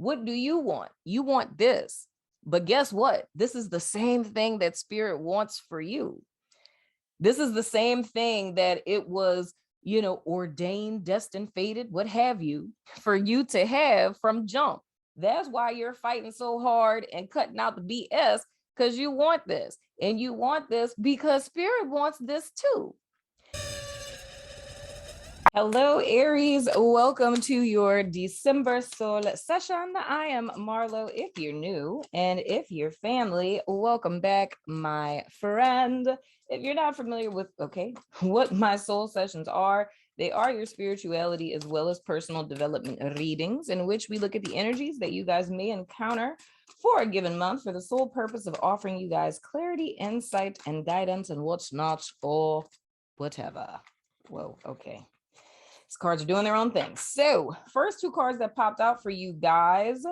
What do you want? You want this. But guess what? This is the same thing that spirit wants for you. This is the same thing that it was, ordained, destined, fated, what have you, for you to have from jump. That's why you're fighting so hard and cutting out the BS, because you want this. And you want this because spirit wants this too. Hello, Aries. Welcome to your December soul session. I am Marlo if you're new, and if you're family, welcome back, my friend. If you're not familiar with, what my soul sessions are, they are your spirituality as well as personal development readings in which we look at the energies that you guys may encounter for a given month for the sole purpose of offering you guys clarity, insight, and guidance and what's not or whatever. Whoa, okay. These cards are doing their own thing. So first two cards that popped out for you guys,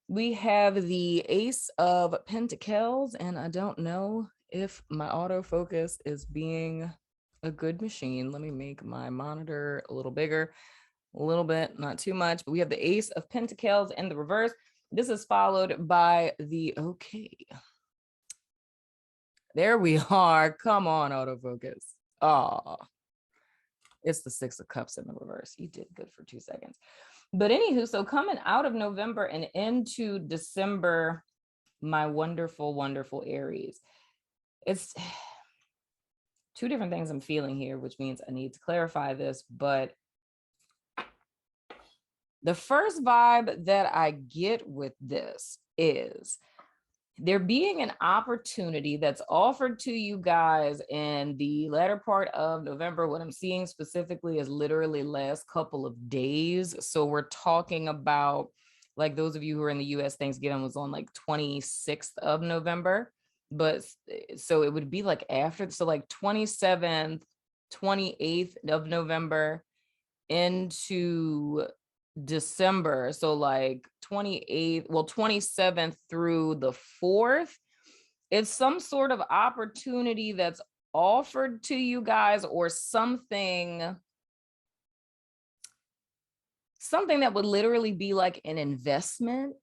we have the Ace of Pentacles, and I don't know if my autofocus is being a good machine. Let me make my monitor a little bigger, a little bit, not too much, but we have the Ace of Pentacles in the reverse. This is followed by the, there we are. Come on, autofocus. Oh, it's the Six of Cups in the reverse. You did good for 2 seconds. But anywho, so coming out of November and into December, my wonderful, wonderful Aries, it's two different things I'm feeling here, which means I need to clarify this. But the first vibe that I get with this is there being an opportunity that's offered to you guys in the latter part of November. What I'm seeing specifically is literally last couple of days. So we're talking about, like, those of you who are in the US, Thanksgiving was on like 26th of November. But so it would be like after, so like 27th, 28th of November into December, so like 28th, 27th through the 4th. It's some sort of opportunity that's offered to you guys, or something that would literally be like an investment,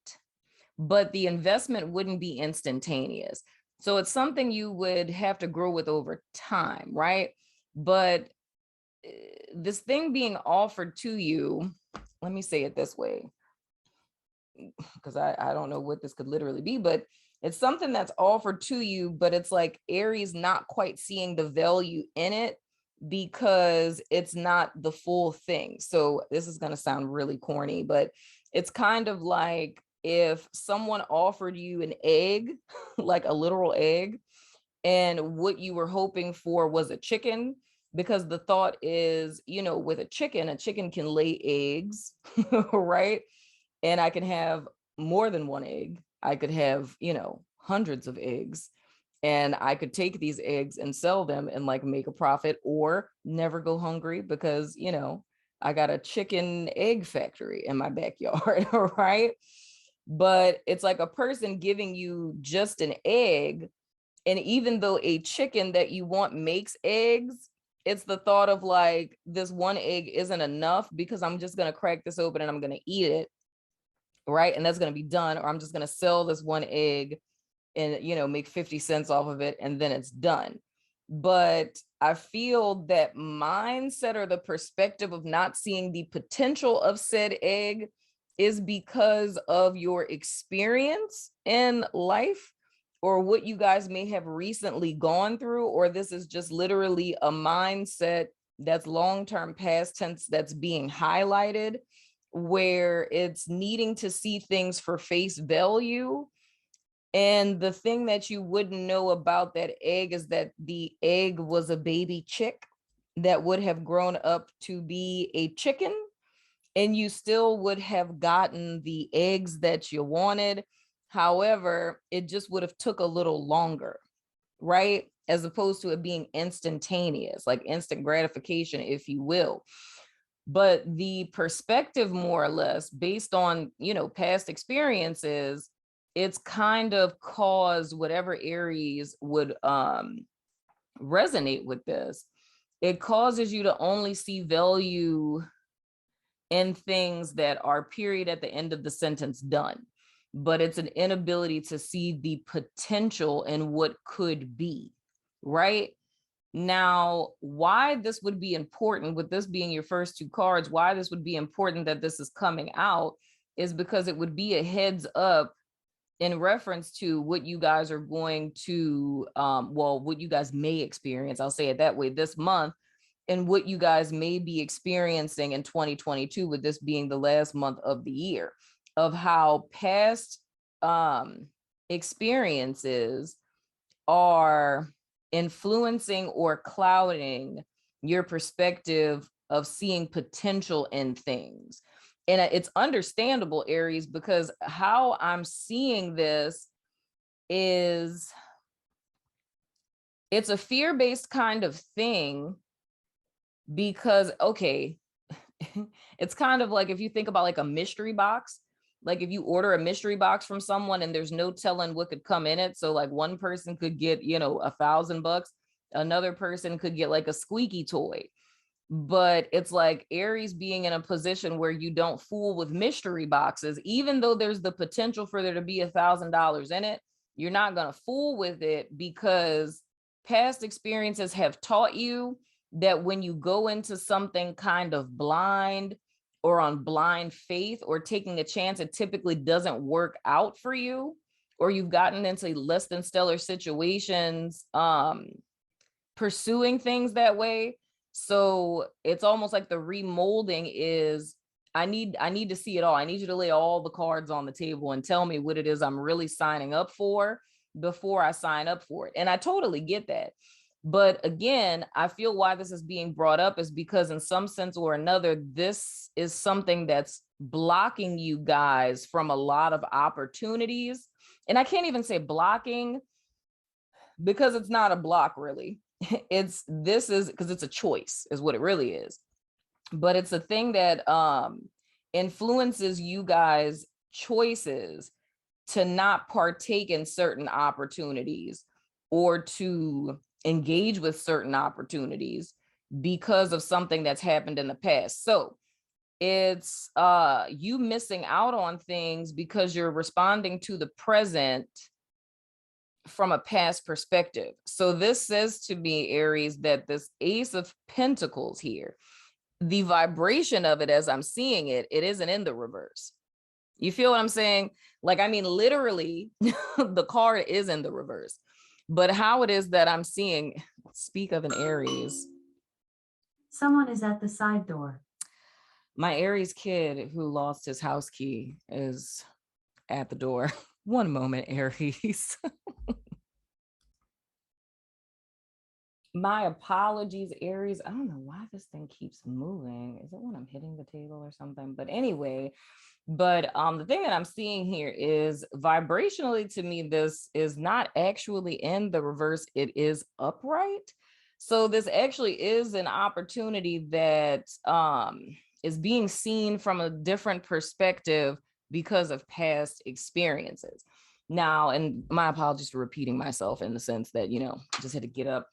but the investment wouldn't be instantaneous. So it's something you would have to grow with over time, right? But this thing being offered to you, let me say it this way, because I don't know what this could literally be, but it's something that's offered to you, but it's like Aries not quite seeing the value in it because it's not the full thing. So this is going to sound really corny, but it's kind of like if someone offered you an egg, like a literal egg, and what you were hoping for was a chicken. Because the thought is, with a chicken can lay eggs, right? And I can have more than one egg. I could have, hundreds of eggs. And I could take these eggs and sell them and like make a profit, or never go hungry because, I got a chicken egg factory in my backyard, right? But it's like a person giving you just an egg. And even though a chicken that you want makes eggs, it's the thought of like, this one egg isn't enough because I'm just going to crack this open and I'm going to eat it, right? And that's going to be done. Or I'm just going to sell this one egg and, make 50 cents off of it, and then it's done. But I feel that mindset, or the perspective of not seeing the potential of said egg, is because of your experience in life, or what you guys may have recently gone through, or this is just literally a mindset that's long-term past tense that's being highlighted, where it's needing to see things for face value. And the thing that you wouldn't know about that egg is that the egg was a baby chick that would have grown up to be a chicken, and you still would have gotten the eggs that you wanted. However, it just would have took a little longer, right? As opposed to it being instantaneous, like instant gratification, if you will. But the perspective, more or less, based on, past experiences, it's kind of caused whatever Aries would resonate with this. It causes you to only see value in things that are period at the end of the sentence done, but it's an inability to see the potential in what could be, right? Now, why this would be important, with this being your first two cards, why this would be important that this is coming out is because it would be a heads up in reference to what you guys are going to, what you guys may experience, I'll say it that way, this month, and what you guys may be experiencing in 2022, with this being the last month of the year, of how past experiences are influencing or clouding your perspective of seeing potential in things. And it's understandable, Aries, because how I'm seeing this is it's a fear-based kind of thing, because, okay, it's kind of like if you think about like a mystery box, like if you order a mystery box from someone and there's no telling what could come in it. So like one person could get, $1,000, another person could get like a squeaky toy. But it's like Aries being in a position where you don't fool with mystery boxes, even though there's the potential for there to be $1,000 in it. You're not going to fool with it because past experiences have taught you that when you go into something kind of blind or on blind faith or taking a chance, it typically doesn't work out for you, or you've gotten into less than stellar situations pursuing things that way. So it's almost like the remolding is, I need to see it all. I need you to lay all the cards on the table and tell me what it is I'm really signing up for before I sign up for it. And I totally get that. But again, I feel why this is being brought up is because in some sense or another, this is something that's blocking you guys from a lot of opportunities. And I can't even say blocking, because it's not a block really. This is because it's a choice is what it really is. But it's a thing that influences you guys' choices to not partake in certain opportunities or to engage with certain opportunities because of something that's happened in the past. So it's you missing out on things because you're responding to the present from a past perspective. So this says to me, Aries, that this Ace of Pentacles here, the vibration of it as I'm seeing it, it isn't in the reverse. You feel what I'm saying? Like, I mean, literally, the card is in the reverse. But how it is that I'm seeing, speak of an Aries. Someone is at the side door. My Aries kid who lost his house key is at the door. One moment, Aries. My apologies, Aries. I don't know why this thing keeps moving. Is it when I'm hitting the table or something? But anyway, the thing that I'm seeing here is vibrationally, to me, this is not actually in the reverse. It is upright. So this actually is an opportunity that is being seen from a different perspective because of past experiences. Now, and my apologies for repeating myself in the sense that, just had to get up,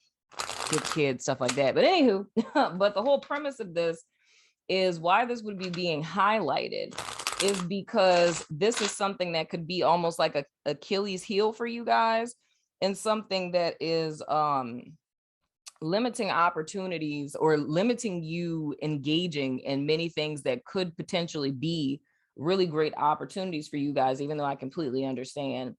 get kids, stuff like that. But anywho, but the whole premise of this is why this would be being highlighted is because this is something that could be almost like a Achilles heel for you guys, and something that is limiting opportunities or limiting you engaging in many things that could potentially be really great opportunities for you guys, even though I completely understand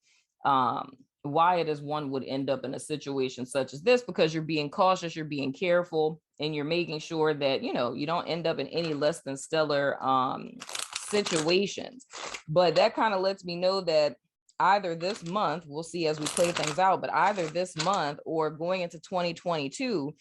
why it is one would end up in a situation such as this, because you're being cautious, you're being careful, and you're making sure that, you don't end up in any less than stellar situations. But that kind of lets me know that either this month, we'll see as we play things out, but either this month or going into 2022,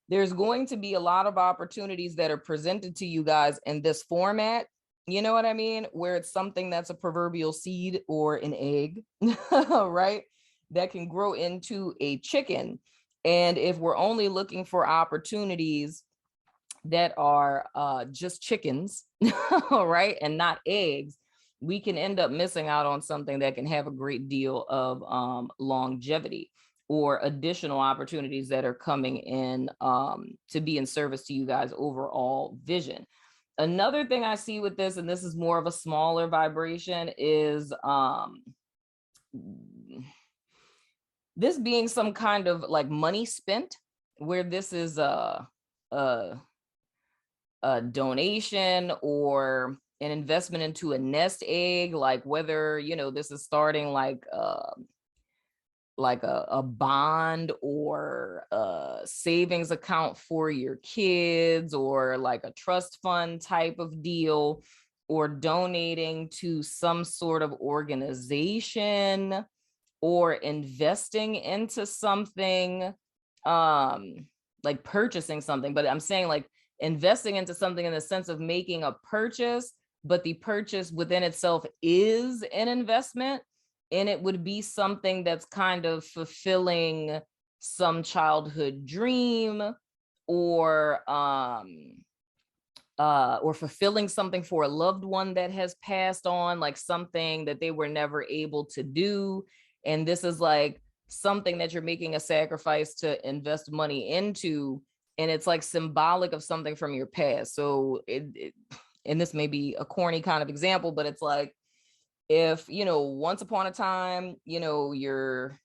there's going to be a lot of opportunities that are presented to you guys in this format. You know what I mean? Where it's something that's a proverbial seed or an egg, right? That can grow into a chicken. And if we're only looking for opportunities that are just chickens, right, and not eggs, we can end up missing out on something that can have a great deal of longevity or additional opportunities that are coming in to be in service to you guys' overall vision. Another thing I see with this, and this is more of a smaller vibration, is this being some kind of like money spent, where this is a donation or an investment into a nest egg, like whether, you know, this is starting like a bond or a savings account for your kids, or like a trust fund type of deal, or donating to some sort of organization, or investing into something, like purchasing something. But I'm saying like investing into something in the sense of making a purchase, but the purchase within itself is an investment, and it would be something that's kind of fulfilling some childhood dream, or fulfilling something for a loved one that has passed on, like something that they were never able to do. And this is like something that you're making a sacrifice to invest money into, and it's like symbolic of something from your past. So and this may be a corny kind of example, but it's like, if, you know, once upon a time, you know, your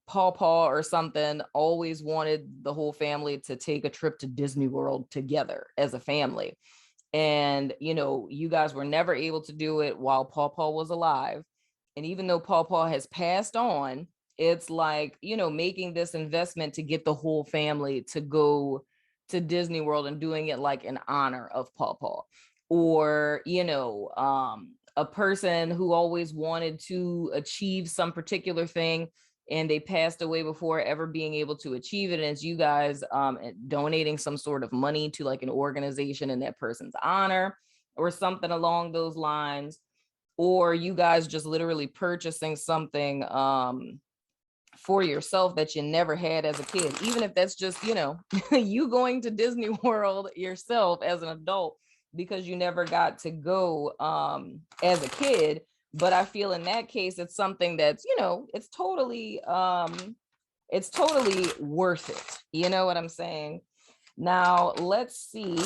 pawpaw or something always wanted the whole family to take a trip to Disney World together as a family, and, you know, you guys were never able to do it while pawpaw was alive. And even though pawpaw has passed on, it's like, you know, making this investment to get the whole family to go to Disney World and doing it like in honor of pawpaw. Or, you know, a person who always wanted to achieve some particular thing, and they passed away before ever being able to achieve it. And it's you guys donating some sort of money to like an organization in that person's honor, or something along those lines. Or you guys just literally purchasing something for yourself that you never had as a kid, even if that's just, you know, you going to Disney World yourself as an adult, because you never got to go as a kid. But I feel in that case, it's something that's, you know, it's totally worth it. You know what I'm saying? Now, let's see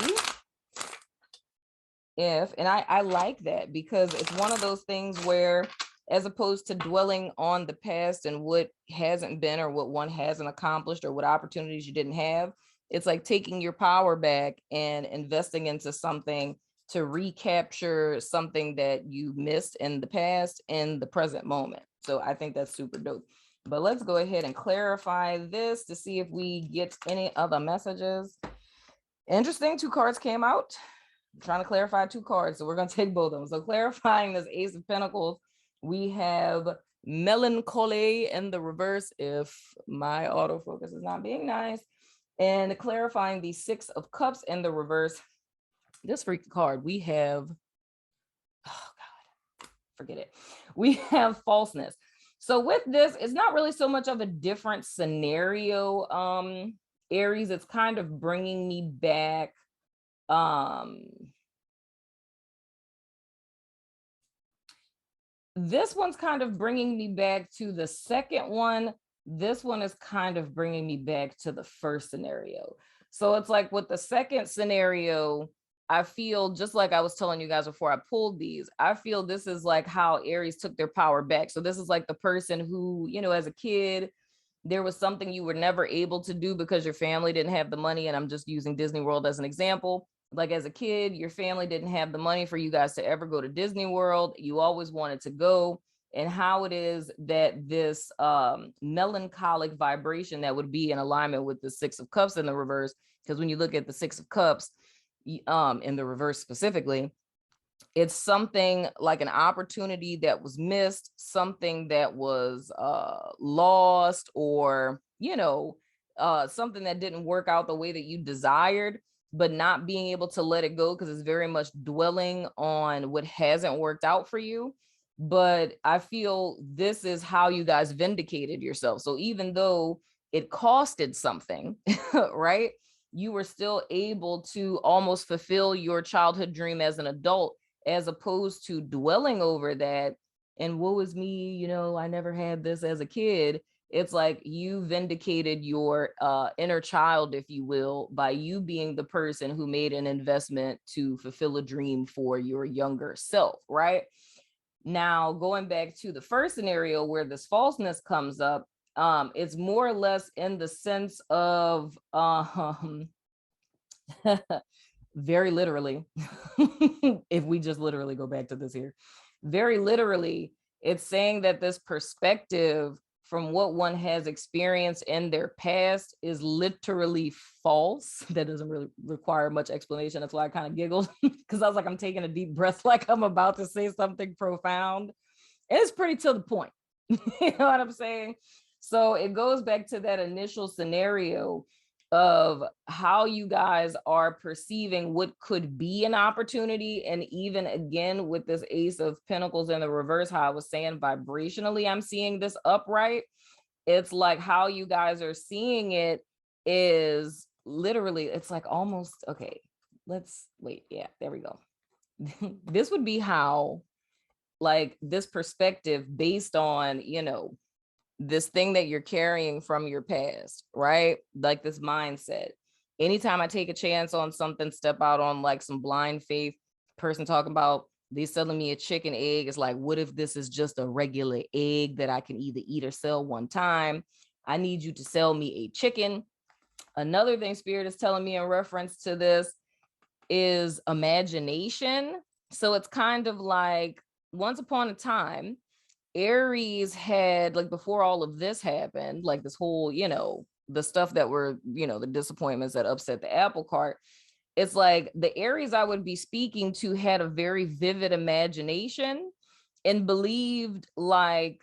if, and I like that, because it's one of those things where, as opposed to dwelling on the past and what hasn't been, or what one hasn't accomplished, or what opportunities you didn't have, it's like taking your power back and investing into something to recapture something that you missed in the past in the present moment. So I think that's super dope. But let's go ahead and clarify this to see if we get any other messages. Interesting, 2 cards came out. I'm trying to clarify 2 cards, so we're going to take both of them. So clarifying this Ace of Pentacles, we have melancholy in the reverse, if my autofocus is not being nice. And clarifying the 6 of Cups in the reverse, this freaking card, we have, oh God, forget it. We have falseness. So with this, it's not really so much of a different scenario, Aries. It's kind of bringing me back. This one's kind of bringing me back to the second one. This one is kind of bringing me back to the first scenario. So it's like with the second scenario, I feel just like I was telling you guys before I pulled these, I feel this is like how Aries took their power back. So this is like the person who, you know, as a kid, there was something you were never able to do because your family didn't have the money. And I'm just using Disney World as an example. Like as a kid, your family didn't have the money for you guys to ever go to Disney World. You always wanted to go. And how it is that this melancholic vibration that would be in alignment with the 6 of Cups in the reverse, because when you look at the 6 of Cups in the reverse specifically, it's something like an opportunity that was missed, something that was lost, or, you know, something that didn't work out the way that you desired, but not being able to let it go because it's very much dwelling on what hasn't worked out for you. But I feel this is how you guys vindicated yourself. So even though it costed something, right, you were still able to almost fulfill your childhood dream as an adult, as opposed to dwelling over that and woe is me, you know, I never had this as a kid. It's like you vindicated your inner child, if you will, by you being the person who made an investment to fulfill a dream for your younger self, right? Now, going back to the first scenario where this falseness comes up, it's more or less in the sense of very literally, if we just literally go back to this here, very literally, it's saying that this perspective from what one has experienced in their past is literally false. That doesn't really require much explanation. That's why I kind of giggled, because I was like, I'm taking a deep breath, like I'm about to say something profound. And it's pretty to the point. You know what I'm saying? So it goes back to that initial scenario of how you guys are perceiving what could be an opportunity. And even again, with this Ace of Pentacles in the reverse, how I was saying vibrationally, I'm seeing this upright. It's like how you guys are seeing it is literally, it's like almost, okay, let's wait. Yeah, there we go. This would be how, like, this perspective based on, you know, this thing that you're carrying from your past, right? Like this mindset. Anytime I take a chance on something, step out on like some blind faith, person talking about they selling me a chicken egg, it's like, what if this is just a regular egg that I can either eat or sell one time? I need you to sell me a chicken. Another thing Spirit is telling me in reference to this is imagination. So it's kind of like once upon a time, Aries had, like, before all of this happened, like this whole, you know, the stuff that were, you know, the disappointments that upset the apple cart. It's like the Aries I would be speaking to had a very vivid imagination and believed like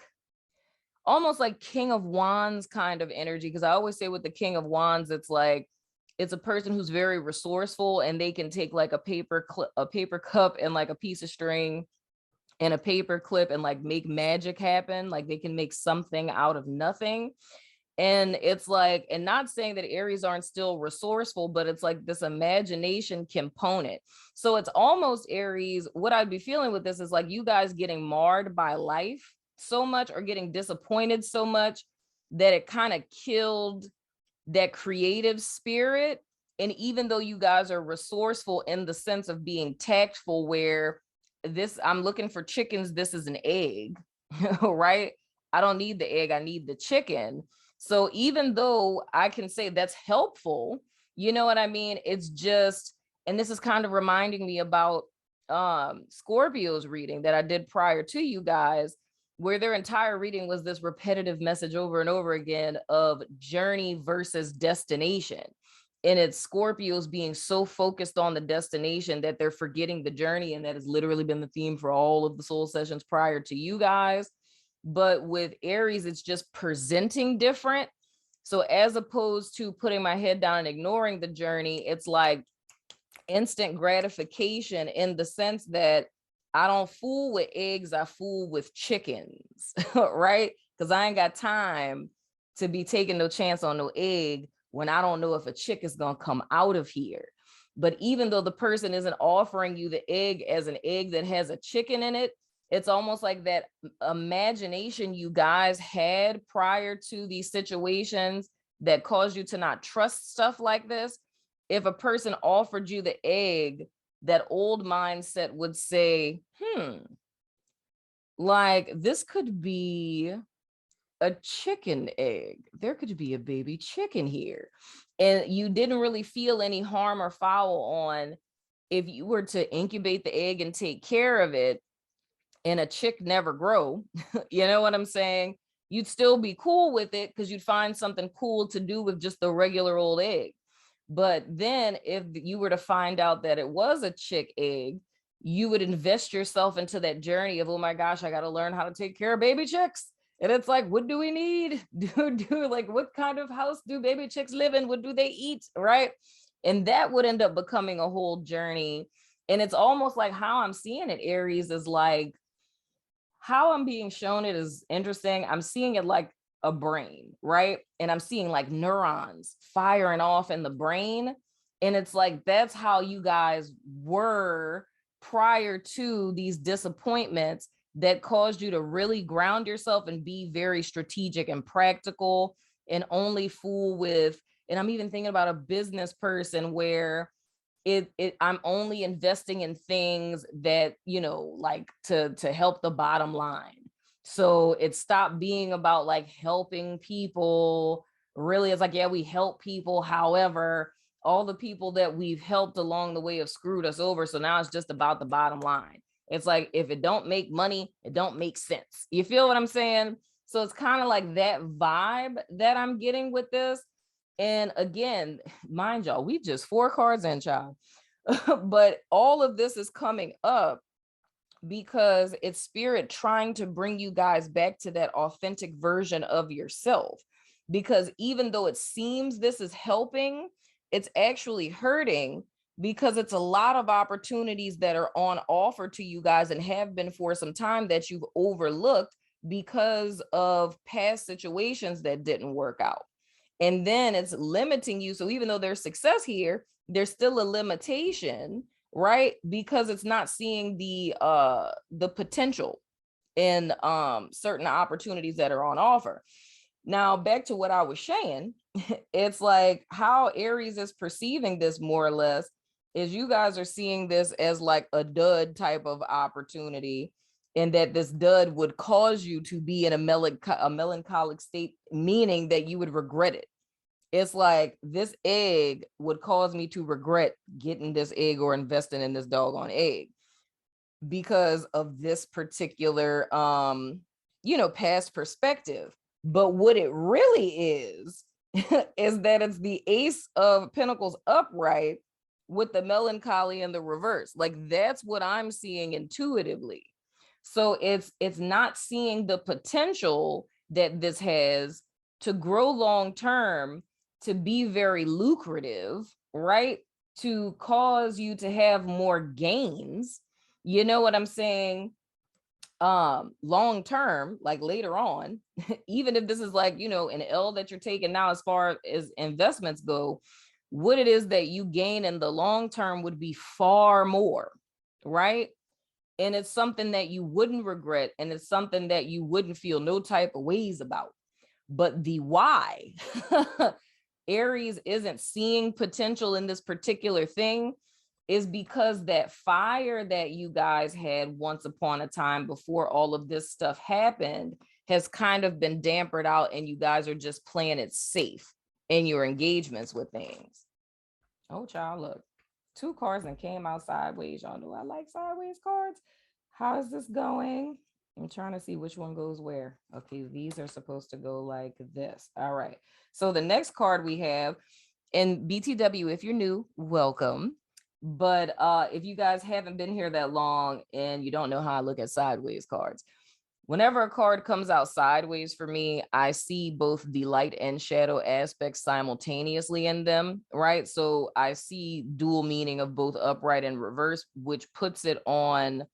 almost like King of Wands kind of energy. Because I always say with the King of Wands, it's like it's a person who's very resourceful and they can take like a paper cup and like a piece of string and a paper clip and like make magic happen. Like they can make something out of nothing. And it's like, and not saying that Aries aren't still resourceful, but it's like this imagination component. So it's almost Aries. What I'd be feeling with this is like you guys getting marred by life so much or getting disappointed so much that it kind of killed that creative spirit. And even though you guys are resourceful in the sense of being tactful, where this, I'm looking for chickens, this is an egg, right? I don't need the egg, I need the chicken. So even though I can say that's helpful, you know what I mean? It's just, and this is kind of reminding me about Scorpio's reading that I did prior to you guys, where their entire reading was this repetitive message over and over again of journey versus destination. And it's Scorpios being so focused on the destination that they're forgetting the journey. And that has literally been the theme for all of the soul sessions prior to you guys. But with Aries, it's just presenting different. So as opposed to putting my head down and ignoring the journey, it's like instant gratification in the sense that I don't fool with eggs, I fool with chickens, right? Because I ain't got time to be taking no chance on no egg when I don't know if a chick is going to come out of here. But even though the person isn't offering you the egg as an egg that has a chicken in it, it's almost like that imagination you guys had prior to these situations that caused you to not trust stuff like this. If a person offered you the egg, that old mindset would say, like this could be a chicken egg. There could be a baby chicken here. And you didn't really feel any harm or foul on if you were to incubate the egg and take care of it and a chick never grow. You know what I'm saying? You'd still be cool with it because you'd find something cool to do with just the regular old egg. But then if you were to find out that it was a chick egg, you would invest yourself into that journey of, oh my gosh, I got to learn how to take care of baby chicks. And it's like, what do we need? Do like, what kind of house do baby chicks live in? What do they eat? Right. And that would end up becoming a whole journey. And it's almost like how I'm seeing it, Aries, is like how I'm being shown it is interesting. I'm seeing it like a brain, right? And I'm seeing like neurons firing off in the brain. And it's like, that's how you guys were prior to these disappointments. that caused you to really ground yourself and be very strategic and practical, and only fool with, and I'm even thinking about a business person where I'm only investing in things that, you know, like to help the bottom line. So it stopped being about like helping people. Really, it's like, yeah, we help people. However, all the people that we've helped along the way have screwed us over. So now it's just about the bottom line. It's like, if it don't make money, it don't make sense. You feel what I'm saying? So it's kind of like that vibe that I'm getting with this. And again, mind y'all, we just 4 cards in, child. But all of this is coming up because it's spirit trying to bring you guys back to that authentic version of yourself. Because even though it seems this is helping, it's actually hurting, because it's a lot of opportunities that are on offer to you guys and have been for some time that you've overlooked because of past situations that didn't work out. And then it's limiting you. So even though there's success here, there's still a limitation, right? Because it's not seeing the potential in certain opportunities that are on offer. Now, back to what I was saying, it's like how Aries is perceiving this more or less is you guys are seeing this as like a dud type of opportunity, and that this dud would cause you to be in a melancholic state, meaning that you would regret it. It's like, this egg would cause me to regret getting this egg or investing in this doggone egg because of this particular, past perspective. But what it really is, is that it's the Ace of Pentacles upright with the melancholy in the reverse. Like, that's what I'm seeing intuitively. So it's not seeing the potential that this has to grow long term, to be very lucrative, right? To cause you to have more gains. You know what I'm saying? Long term, like later on, even if this is like, an L that you're taking now as far as investments go, what it is that you gain in the long term would be far more, right? And it's something that you wouldn't regret, and it's something that you wouldn't feel no type of ways about. But the why Aries isn't seeing potential in this particular thing is because that fire that you guys had once upon a time before all of this stuff happened has kind of been dampered out, and you guys are just playing it safe in your engagements with things. Oh, child, look, 2 cards and came out sideways. Y'all know I like sideways cards. How is this going? I'm trying to see which one goes where. Okay, these are supposed to go like this. All right. So the next card we have, and BTW, if you're new, welcome. But if you guys haven't been here that long and you don't know how I look at sideways cards, whenever a card comes out sideways for me, I see both the light and shadow aspects simultaneously in them, right? So I see dual meaning of both upright and reverse, which puts it on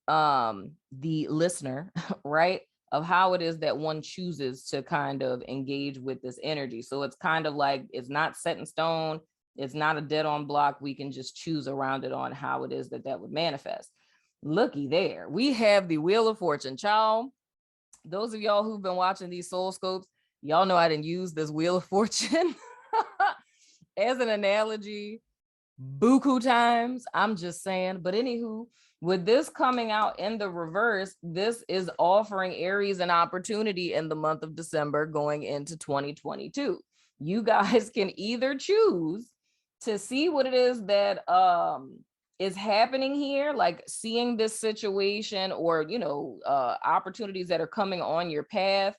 the listener, right? Of how it is that one chooses to kind of engage with this energy. So it's kind of like, it's not set in stone. It's not a dead on block. We can just choose around it on how it is that that would manifest. Looky there. We have the Wheel of Fortune, child. Those of y'all who've been watching these soul scopes, y'all know I didn't use this Wheel of Fortune as an analogy buku times. I'm just saying. But anywho, with this coming out in the reverse, this is offering Aries an opportunity in the month of December going into 2022. You guys can either choose to see what it is that is happening here, like seeing this situation or, opportunities that are coming on your path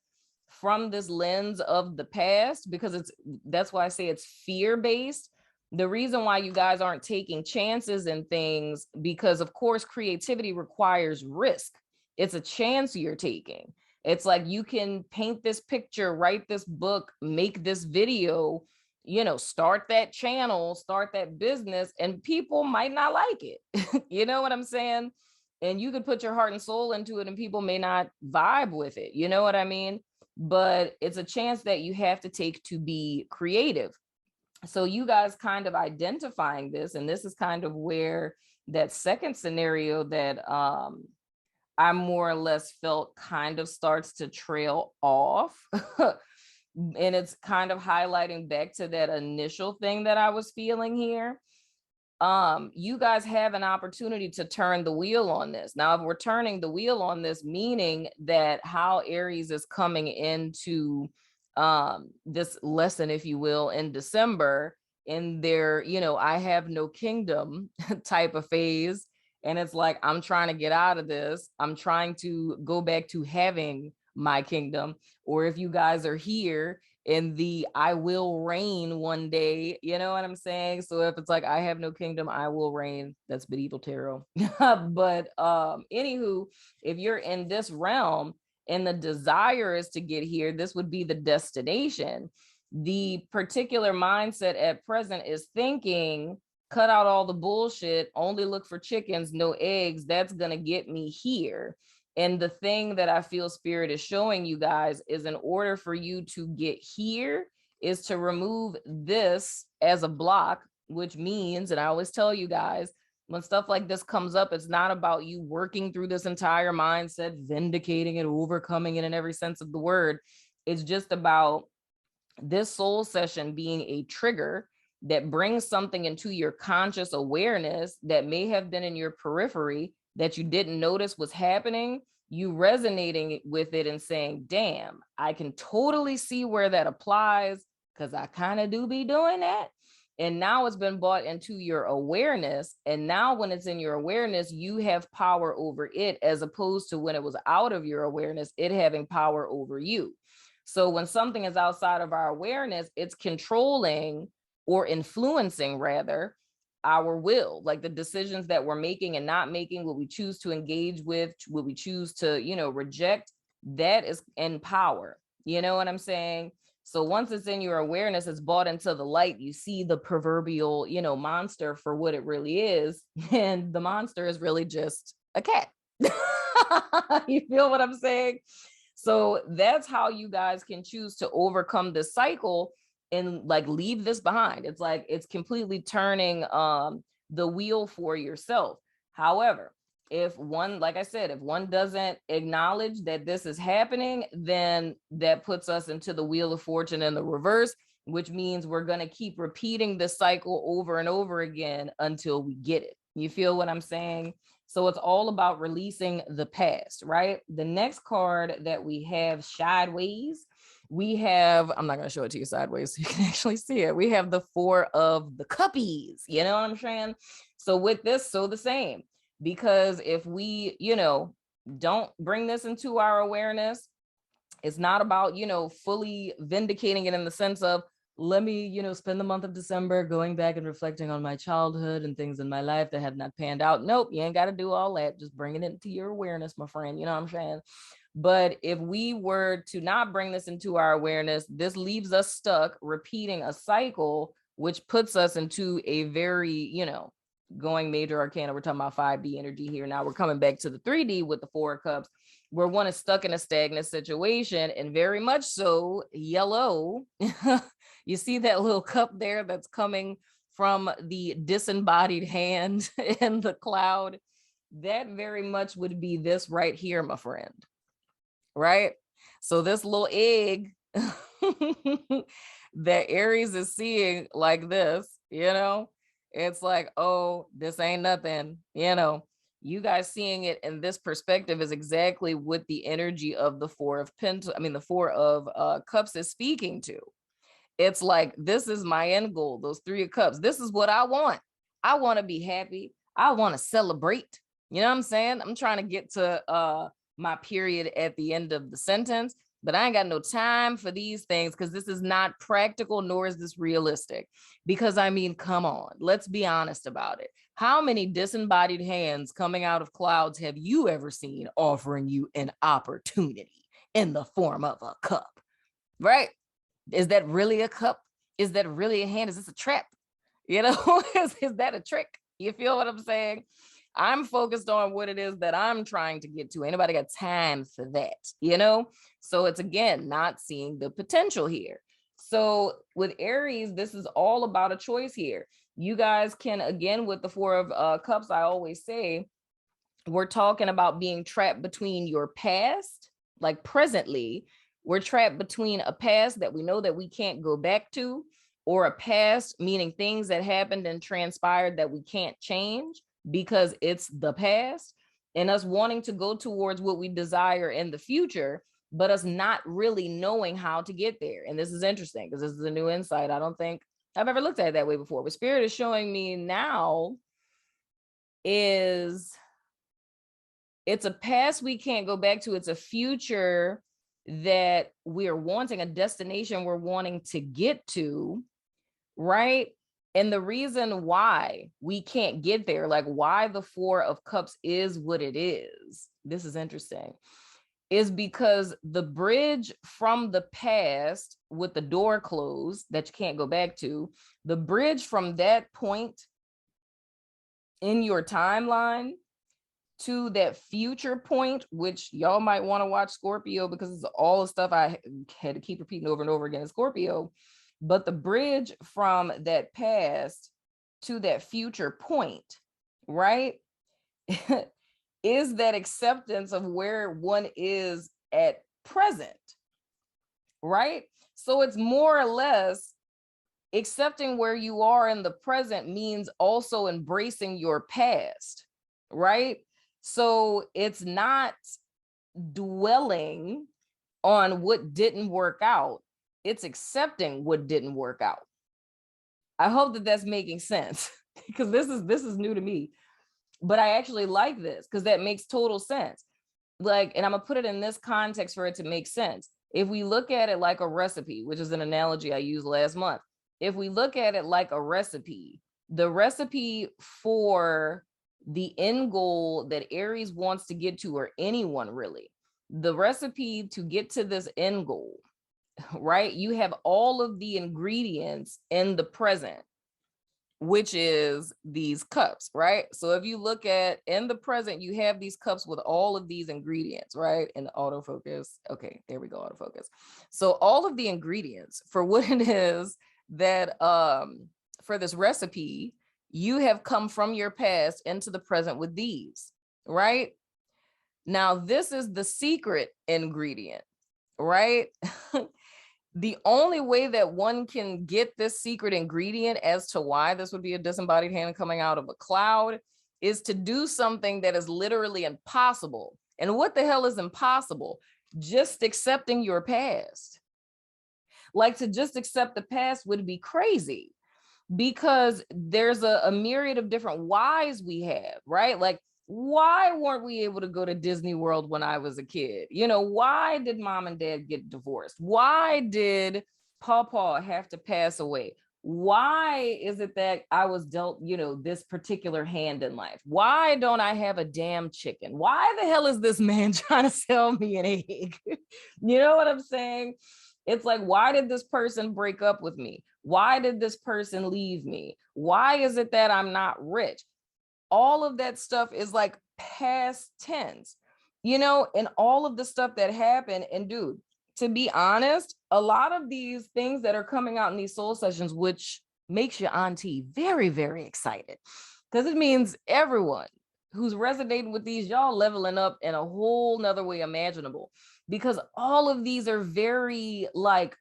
from this lens of the past, because that's why I say it's fear-based. The reason why you guys aren't taking chances in things, because of course creativity requires risk. It's a chance you're taking. It's like, you can paint this picture, write this book, make this video, start that channel, start that business, and people might not like it. You know what I'm saying? And you could put your heart and soul into it and people may not vibe with it. You know what I mean? But it's a chance that you have to take to be creative. So you guys kind of identifying this, and this is kind of where that second scenario that I more or less felt kind of starts to trail off. And it's kind of highlighting back to that initial thing that I was feeling here. You guys have an opportunity to turn the wheel on this. Now, if we're turning the wheel on this, meaning that how Aries is coming into this lesson, if you will, in December, in their, I have no kingdom type of phase. And it's like, I'm trying to get out of this. I'm trying to go back to having my kingdom. Or if you guys are here in the I will reign one day, you know what I'm saying? So if it's like I have no kingdom, I will reign, that's medieval tarot. But anywho, if you're in this realm and the desire is to get here, this would be the destination. The particular mindset at present is thinking, cut out all the bullshit, only look for chickens, no eggs, that's gonna get me here. And the thing that I feel Spirit is showing you guys is, in order for you to get here, is to remove this as a block, which means, and I always tell you guys, when stuff like this comes up, it's not about you working through this entire mindset, vindicating it, overcoming it in every sense of the word. It's just about this soul session being a trigger that brings something into your conscious awareness that may have been in your periphery that you didn't notice was happening, you resonating with it and saying, damn, I can totally see where that applies, because I kind of do be doing that. And now it's been brought into your awareness. And now when it's in your awareness, you have power over it, as opposed to when it was out of your awareness, it having power over you. So when something is outside of our awareness, it's controlling or influencing rather our will, like the decisions that we're making and not making, what we choose to engage with, what we choose to, reject, that is in power. You know what I'm saying? So once it's in your awareness, it's brought into the light, you see the proverbial, monster for what it really is. And the monster is really just a cat. You feel what I'm saying? So that's how you guys can choose to overcome this cycle and like leave this behind. It's like it's completely turning the wheel for yourself. However, if one, like I said, if one doesn't acknowledge that this is happening, then that puts us into the wheel of fortune in the reverse, which means we're going to keep repeating the cycle over and over again until we get it. You feel what I'm saying? So it's all about releasing the past, right? The next card that we have sideways, we have, I'm not going to show it to you sideways so you can actually see it. We have the 4 of the cuppies. You know what I'm saying? So with this, so the same, because if we, don't bring this into our awareness, it's not about, fully vindicating it in the sense of, let me, spend the month of December going back and reflecting on my childhood and things in my life that have not panned out. Nope, you ain't got to do all that. Just bring it into your awareness, my friend. You know what I'm saying? But if we were to not bring this into our awareness, this leaves us stuck repeating a cycle, which puts us into a very, going major arcana. We're talking about 5D energy here. Now we're coming back to the 3D with the 4 of cups, where one is stuck in a stagnant situation, and very much so yellow. You see that little cup there that's coming from the disembodied hand in the cloud? That very much would be this right here, my friend. Right? So this little egg that Aries is seeing like this, it's like, oh, this ain't nothing, you guys seeing it in this perspective is exactly what the energy of the 4 of the 4 of cups is speaking to. It's like, this is my end goal, those 3 of cups. This is what I want. I want to be happy. I want to celebrate. You know what I'm saying? I'm trying to get to my period at the end of the sentence, but I ain't got no time for these things because this is not practical, nor is this realistic. Because I mean, come on, let's be honest about it. How many disembodied hands coming out of clouds have you ever seen offering you an opportunity in the form of a cup? Right? Is that really a cup? Is that really a hand? Is this a trap? Is that a trick? You feel what I'm saying? I'm focused on what it is that I'm trying to get to. Anybody got time for that? So it's, again, not seeing the potential here. So with Aries, this is all about a choice here. You guys can, again, with the 4 of cups, I always say, we're talking about being trapped between your past, like presently, we're trapped between a past that we know that we can't go back to, or a past, meaning things that happened and transpired that we can't change because it's the past, and us wanting to go towards what we desire in the future, but us not really knowing how to get there. And this is interesting because this is a new insight. I don't think I've ever looked at it that way before, but Spirit is showing me now is it's a past we can't go back to. It's a future that we're wanting, a destination we're wanting to get to, right? And the reason why we can't get there, like why the Four of Cups is what it is, this is interesting, is because the bridge from the past with the door closed that you can't go back to, the bridge from that point in your timeline to that future point, which y'all might want to watch Scorpio because it's all the stuff I had to keep repeating over and over again in Scorpio. But the bridge from that past to that future point, right, is that acceptance of where one is at present, right? So it's more or less accepting where you are in the present means also embracing your past, right? So it's not dwelling on what didn't work out. It's accepting what didn't work out. I hope that that's making sense because this is new to me, but I actually like this because that makes total sense. Like, and I'm gonna put it in this context for it to make sense. If we look at it like a recipe, which is an analogy I used last month, if we look at it like a recipe, the recipe for the end goal that Aries wants to get to, or anyone really, the recipe to get to this end goal, right? You have all of the ingredients in the present, which is these cups, right? So if you look at in the present, you have these cups with all of these ingredients, right? In the autofocus. Okay, there we go, autofocus. So all of the ingredients for what it is that for this recipe, you have come from your past into the present with these, right? Now, this is the secret ingredient, right? The only way that one can get this secret ingredient as to why this would be a disembodied hand coming out of a cloud is to do something that is literally impossible. And what the hell is impossible? Just accepting your past. Like, to just accept the past would be crazy because there's a myriad of different whys we have, right? Like, why weren't we able to go to Disney World when I was a kid? You know, why did mom and dad get divorced? Why did Pawpaw have to pass away? Why is it that I was dealt, you know, this particular hand in life? Why don't I have a damn chicken? Why the hell is this man trying to sell me an egg? You know what I'm saying? It's like, why did this person break up with me? Why did this person leave me? Why is it that I'm not rich? All of that stuff is like past tense, you know, and all of the stuff that happened. And dude, to be honest, a lot of these things that are coming out in these soul sessions, which makes your auntie very, very excited because it means everyone who's resonating with these, y'all leveling up in a whole nother way imaginable, because all of these are very like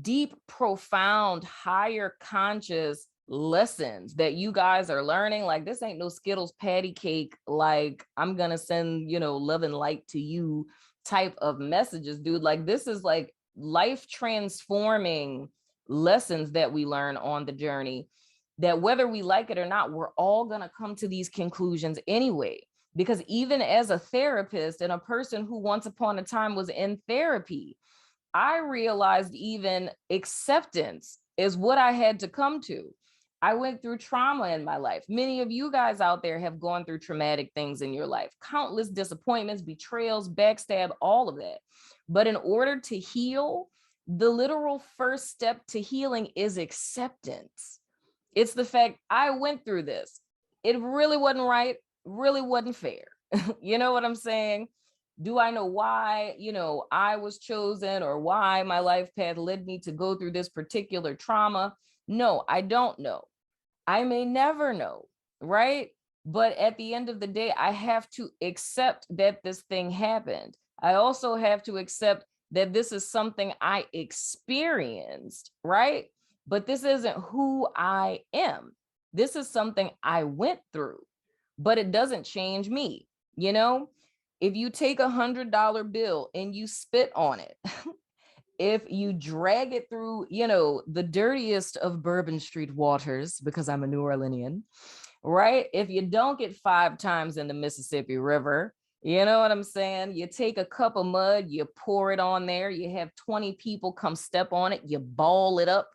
deep, profound, higher conscious lessons that you guys are learning. Like, this ain't no Skittles patty cake, like I'm gonna send, you know, love and light to you type of messages, dude. Like, this is like life transforming lessons that we learn on the journey, that whether we like it or not, we're all gonna come to these conclusions anyway. Because even as a therapist and a person who once upon a time was in therapy, I realized even acceptance is what I had to come to. I went through trauma in my life. Many of you guys out there have gone through traumatic things in your life, countless disappointments, betrayals, backstab, all of that. But in order to heal, the literal first step to healing is acceptance. It's the fact I went through this. It really wasn't right, really wasn't fair. You know what I'm saying? Do I know why, you know, I was chosen or why my life path led me to go through this particular trauma? No, I don't know. I may never know, right? But at the end of the day, I have to accept that this thing happened. I also have to accept that this is something I experienced, right? But this isn't who I am. This is something I went through, but it doesn't change me. You know, if you take $100 bill and you spit on it, if you drag it through, the dirtiest of Bourbon Street waters, because I'm a New Orleanian, right? If you don't get 5 times in the Mississippi River, you know what I'm saying? You take a cup of mud, you pour it on there, you have 20 people come step on it, you ball it up,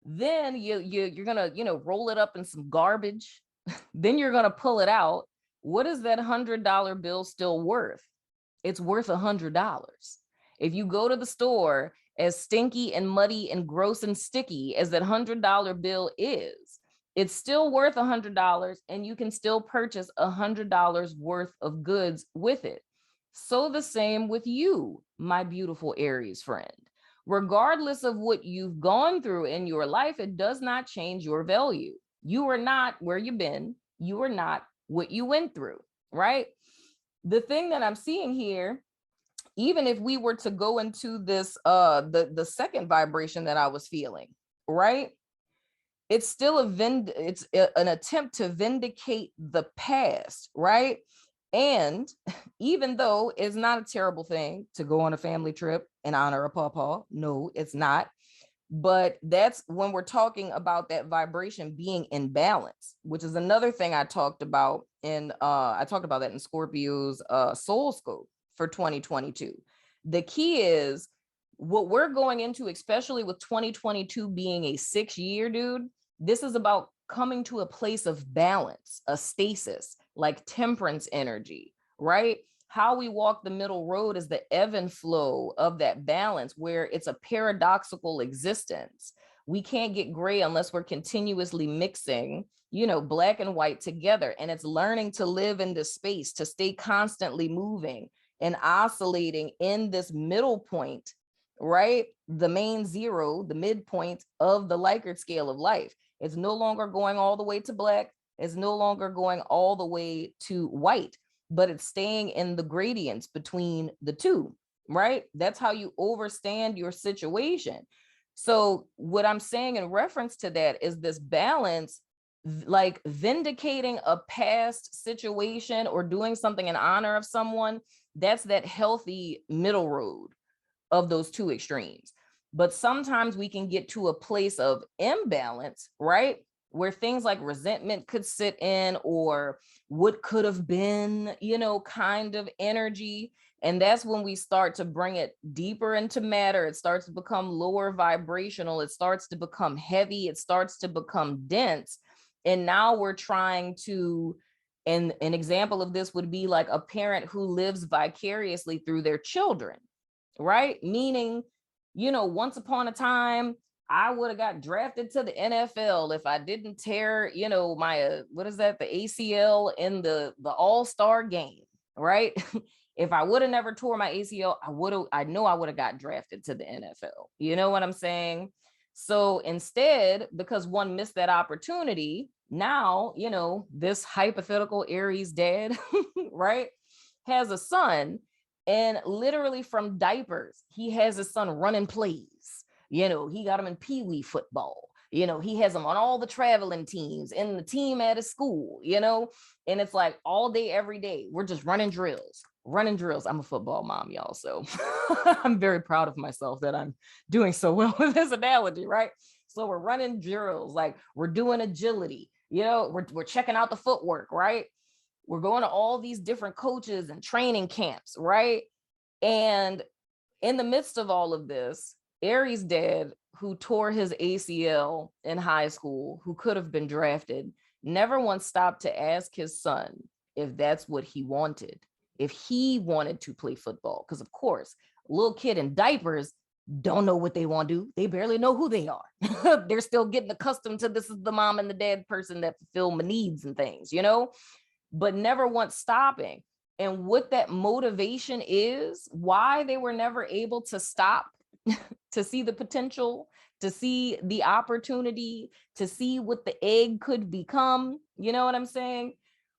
then you're gonna, roll it up in some garbage. Then you're gonna pull it out. What is that $100 bill still worth? It's worth $100. If you go to the store, as stinky and muddy and gross and sticky as that $100 bill is, it's still worth $100, and you can still purchase $100 worth of goods with it. So the same with you, my beautiful Aries friend. Regardless of what you've gone through in your life, it does not change your value. You are not where you've been. You are not what you went through, right? The thing that I'm seeing here, even if we were to go into this, the second vibration that I was feeling, right? It's still it's an attempt to vindicate the past, right? And even though it's not a terrible thing to go on a family trip and honor a pawpaw, no, it's not. But that's when we're talking about that vibration being in balance, which is another thing I talked about that in Scorpio's soul scope for 2022. The key is what we're going into, especially with 2022 being a 6-year, dude. This is about coming to a place of balance, a stasis, like temperance energy, right? How we walk the middle road is the ebb and flow of that balance, where it's a paradoxical existence. We can't get gray unless we're continuously mixing, black and white together. And it's learning to live in this space, to stay constantly moving and oscillating in this middle point, right? The main zero, the midpoint of the Likert scale of life. It's no longer going all the way to black. It's no longer going all the way to white, but it's staying in the gradients between the two, right? That's how you overstand your situation. So what I'm saying in reference to that is this balance, like vindicating a past situation or doing something in honor of someone. That's that healthy middle road of those two extremes. But sometimes we can get to a place of imbalance, right? Where things like resentment could sit in, or what could have been, kind of energy. And that's when we start to bring it deeper into matter. It starts to become lower vibrational. It starts to become heavy. It starts to become dense. And now we're trying to, and an example of this would be like a parent who lives vicariously through their children, right? Meaning, once upon a time, I would have got drafted to the NFL if I didn't tear, my, the ACL in the all-star game, right? If I would have never tore my ACL, I know I would have got drafted to the NFL. You know what I'm saying? So instead, because one missed that opportunity, now, this hypothetical Aries dad, right, has a son. And literally from diapers, he has his son running plays. He got him in peewee football. He has him on all the traveling teams and the team at his school, and it's like all day, every day, we're just running drills. I'm a football mom, y'all. So I'm very proud of myself that I'm doing so well with this analogy, right? So we're running drills, like we're doing agility, we're checking out the footwork, right? We're going to all these different coaches and training camps, right? And in the midst of all of this, Aries dad, who tore his ACL in high school, who could have been drafted, never once stopped to ask his son if that's what he wanted, if he wanted to play football. Because of course, a little kid in diapers don't know what they want to do. They barely know who they are. They're still getting accustomed to, this is the mom and the dad person that fulfill my needs and things, but never once stopping. And what that motivation is, why they were never able to stop to see the potential, to see the opportunity, to see what the egg could become, you know what I'm saying,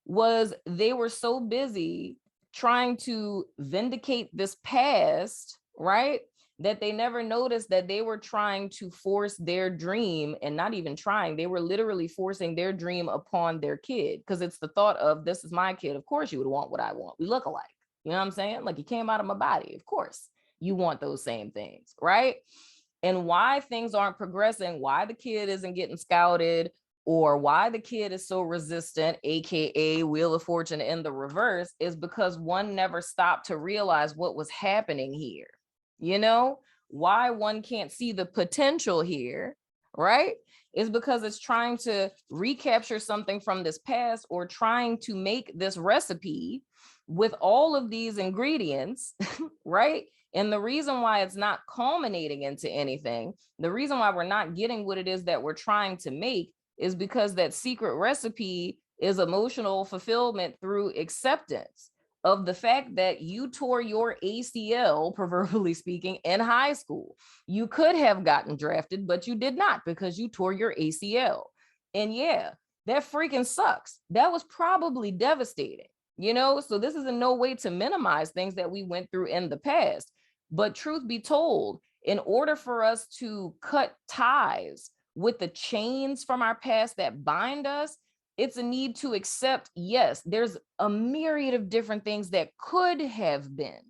was they were so busy trying to vindicate this past, right? That they never noticed that they were trying to force their dream, and not even trying, they were literally forcing their dream upon their kid. Because it's the thought of, this is my kid. Of course you would want what I want. We look alike. You know what I'm saying? Like, you came out of my body. Of course you want those same things, right? And why things aren't progressing, why the kid isn't getting scouted, or why the kid is so resistant, AKA Wheel of Fortune in the reverse, is because one never stopped to realize what was happening here. You know, why one can't see the potential here, right? Is because it's trying to recapture something from this past, or trying to make this recipe with all of these ingredients, right? And the reason why it's not culminating into anything, the reason why we're not getting what it is that we're trying to make, is because that secret recipe is emotional fulfillment through acceptance of the fact that you tore your ACL, proverbially speaking, in high school. You could have gotten drafted, but you did not, because you tore your ACL. And yeah, that freaking sucks. That was probably devastating, you know? So this is in no way to minimize things that we went through in the past. But truth be told, in order for us to cut ties with the chains from our past that bind us, it's a need to accept, yes, there's a myriad of different things that could have been,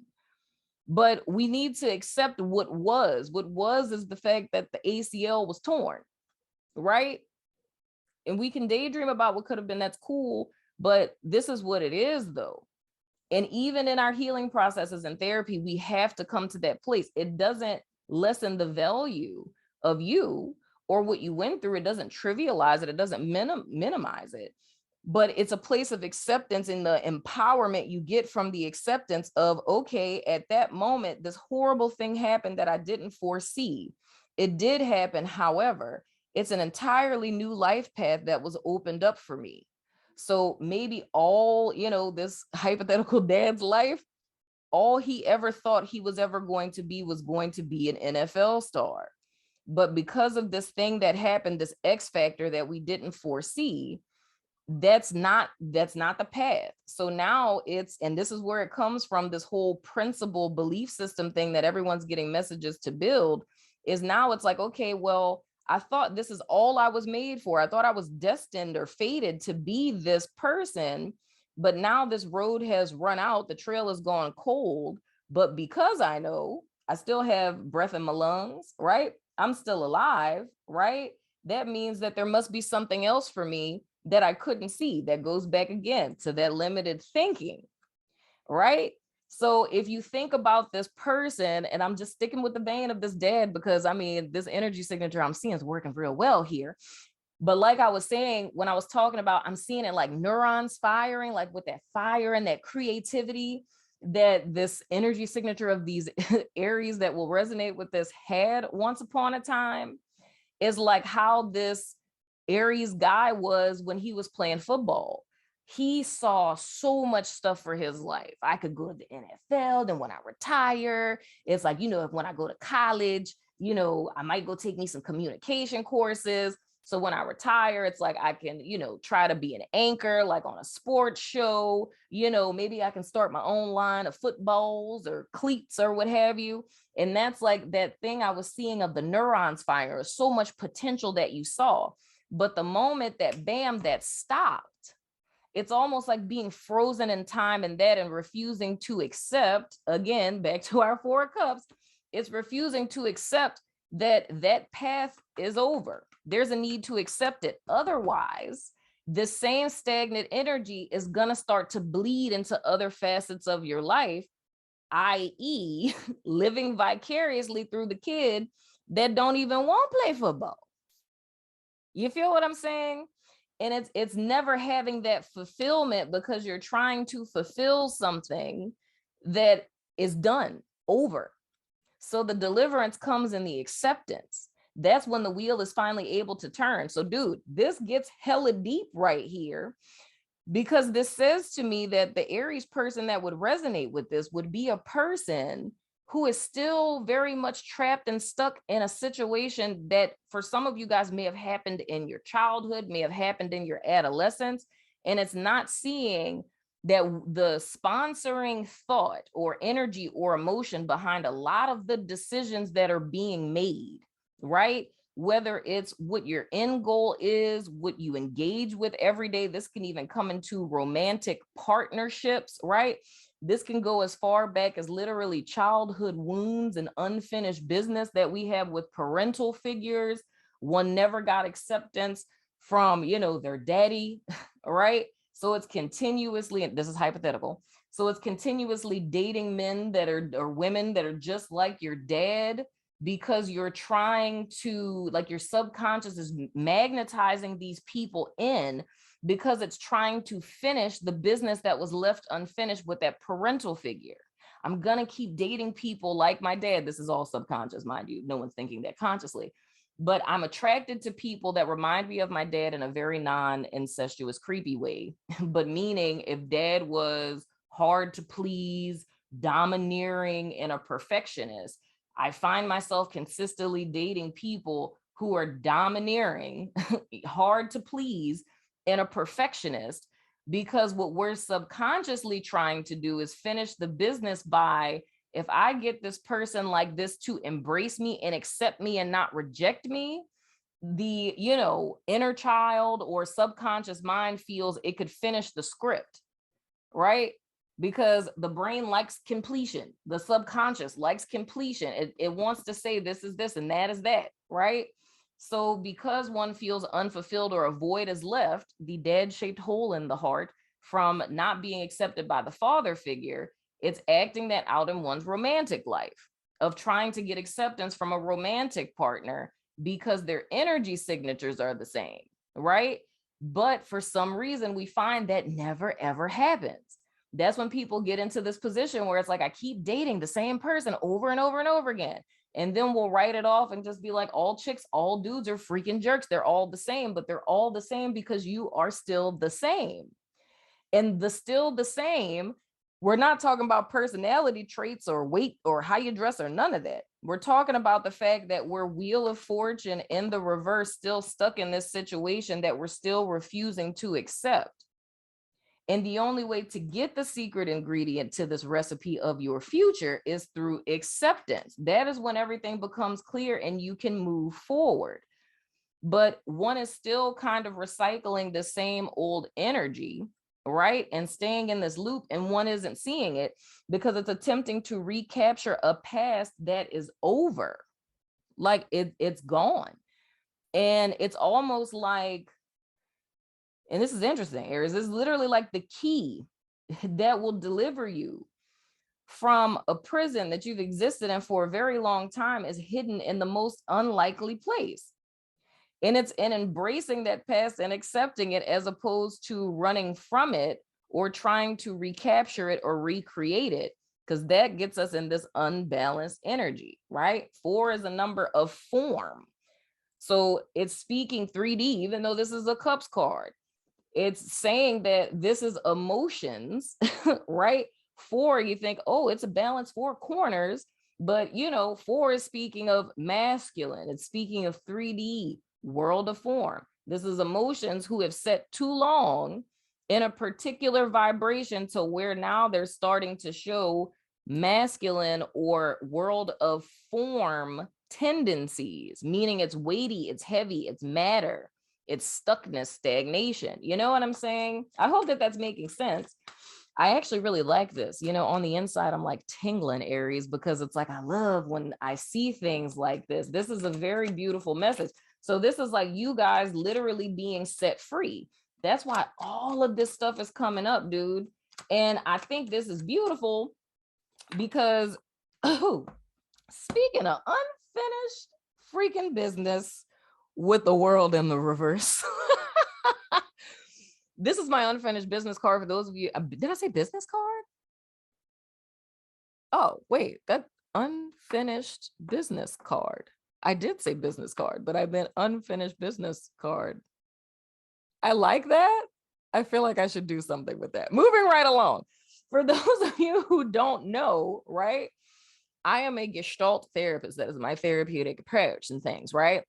but we need to accept what was. What was is the fact that the ACL was torn, right? And we can daydream about what could have been, that's cool, but this is what it is though. And even in our healing processes and therapy, we have to come to that place. It doesn't lessen the value of you or what you went through. It doesn't trivialize it. It doesn't minimize it. But it's a place of acceptance, and the empowerment you get from the acceptance of, okay, at that moment, this horrible thing happened that I didn't foresee. It did happen. However, it's an entirely new life path that was opened up for me. So maybe all, you know, this hypothetical dad's life, all he ever thought he was ever going to be was going to be an NFL star. But because of this thing that happened, this X factor that we didn't foresee, that's not the path. So now it's, and this is where it comes from, this whole principle belief system thing that everyone's getting messages to build, is now it's like, okay, well, I thought this is all I was made for. I thought I was destined or fated to be this person, but now this road has run out. The trail has gone cold, but because I know I still have breath in my lungs, right? I'm still alive, right? That means that there must be something else for me that I couldn't see. That goes back again to that limited thinking, right? So if you think about this person, and I'm just sticking with the vein of this dad, because I mean, this energy signature I'm seeing is working real well here. But like I was saying, when I was talking about, I'm seeing it like neurons firing, like with that fire and that creativity that this energy signature of these Aries that will resonate with this had once upon a time, is like how this Aries guy was when he was playing football. He saw so much stuff for his life. I could go to the NFL, then when I retire, it's like, you know, when I go to college, you know, I might go take me some communication courses. So when I retire, it's like I can, you know, try to be an anchor, like on a sports show, you know, maybe I can start my own line of footballs or cleats or what have you. And that's like that thing I was seeing of the neurons fire, so much potential that you saw. But the moment that bam, that stopped, it's almost like being frozen in time and that, and refusing to accept, again, back to our Four of Cups, it's refusing to accept that that path is over. There's a need to accept it. Otherwise, the same stagnant energy is going to start to bleed into other facets of your life, i.e., living vicariously through the kid that don't even want to play football. You feel what I'm saying? And it's never having that fulfillment, because you're trying to fulfill something that is done, over. So the deliverance comes in the acceptance. That's when the wheel is finally able to turn. So dude, this gets hella deep right here, because this says to me that the Aries person that would resonate with this would be a person who is still very much trapped and stuck in a situation that for some of you guys may have happened in your childhood, may have happened in your adolescence, and it's not seeing that the sponsoring thought or energy or emotion behind a lot of the decisions that are being made, right? Whether it's what your end goal is, what you engage with every day. This can even come into romantic partnerships, right? This can go as far back as literally childhood wounds and unfinished business that we have with parental figures. One never got acceptance from, their daddy, right? So it's continuously, and this is hypothetical. So it's continuously dating men that are, or women that are just like your dad, because you're trying to, like, your subconscious is magnetizing these people in because it's trying to finish the business that was left unfinished with that parental figure. I'm going to keep dating people like my dad. This is all subconscious, mind you. No one's thinking that consciously. But I'm attracted to people that remind me of my dad in a very non-incestuous, creepy way. But meaning, if dad was hard to please, domineering, and a perfectionist, I find myself consistently dating people who are domineering, hard to please, and a perfectionist, because what we're subconsciously trying to do is finish the business by, if I get this person like this to embrace me and accept me and not reject me, the, inner child or subconscious mind feels it could finish the script, right? Because the brain likes completion. The subconscious likes completion. It wants to say this is this and that is that, right? So because one feels unfulfilled or a void is left, the dad-shaped hole in the heart from not being accepted by the father figure, it's acting that out in one's romantic life of trying to get acceptance from a romantic partner because their energy signatures are the same, right? But for some reason, we find that never, ever happens. That's when people get into this position where it's like, I keep dating the same person over and over and over again. And then we'll write it off and just be like, all chicks, all dudes are freaking jerks. They're all the same, but they're all the same because you are still the same. And the still the same, we're not talking about personality traits or weight or how you dress or none of that. We're talking about the fact that we're Wheel of Fortune in the reverse, still stuck in this situation that we're still refusing to accept. And the only way to get the secret ingredient to this recipe of your future is through acceptance. That is when everything becomes clear and you can move forward. But one is still kind of recycling the same old energy, right? And staying in this loop, and one isn't seeing it because it's attempting to recapture a past that is over. Like it's gone. And it's almost like, and this is interesting, Aries, this is literally like the key that will deliver you from a prison that you've existed in for a very long time is hidden in the most unlikely place. And it's in embracing that past and accepting it as opposed to running from it or trying to recapture it or recreate it, because that gets us in this unbalanced energy, right? 4 is a number of form. So it's speaking 3D, even though this is a cups card. It's saying that this is emotions, right? 4, you think, oh, it's a balance 4 corners, but 4 is speaking of masculine. It's speaking of 3D, world of form. This is emotions who have set too long in a particular vibration to where now they're starting to show masculine or world of form tendencies, meaning it's weighty, it's heavy, it's matter. It's stuckness, stagnation. You know what I'm saying? I hope that that's making sense. I actually really like this. On the inside, I'm like tingling, Aries, because it's like, I love when I see things like this. This is a very beautiful message. So this is like you guys literally being set free. That's why all of this stuff is coming up, dude. And I think this is beautiful because, speaking of unfinished freaking business, with the world in the reverse. This is my unfinished business card for those of you. Did I say business card? Oh, wait, that unfinished business card. I did say business card, but I meant unfinished business card. I like that. I feel like I should do something with that. Moving right along. For those of you who don't know, right? I am a Gestalt therapist. That is my therapeutic approach and things, right?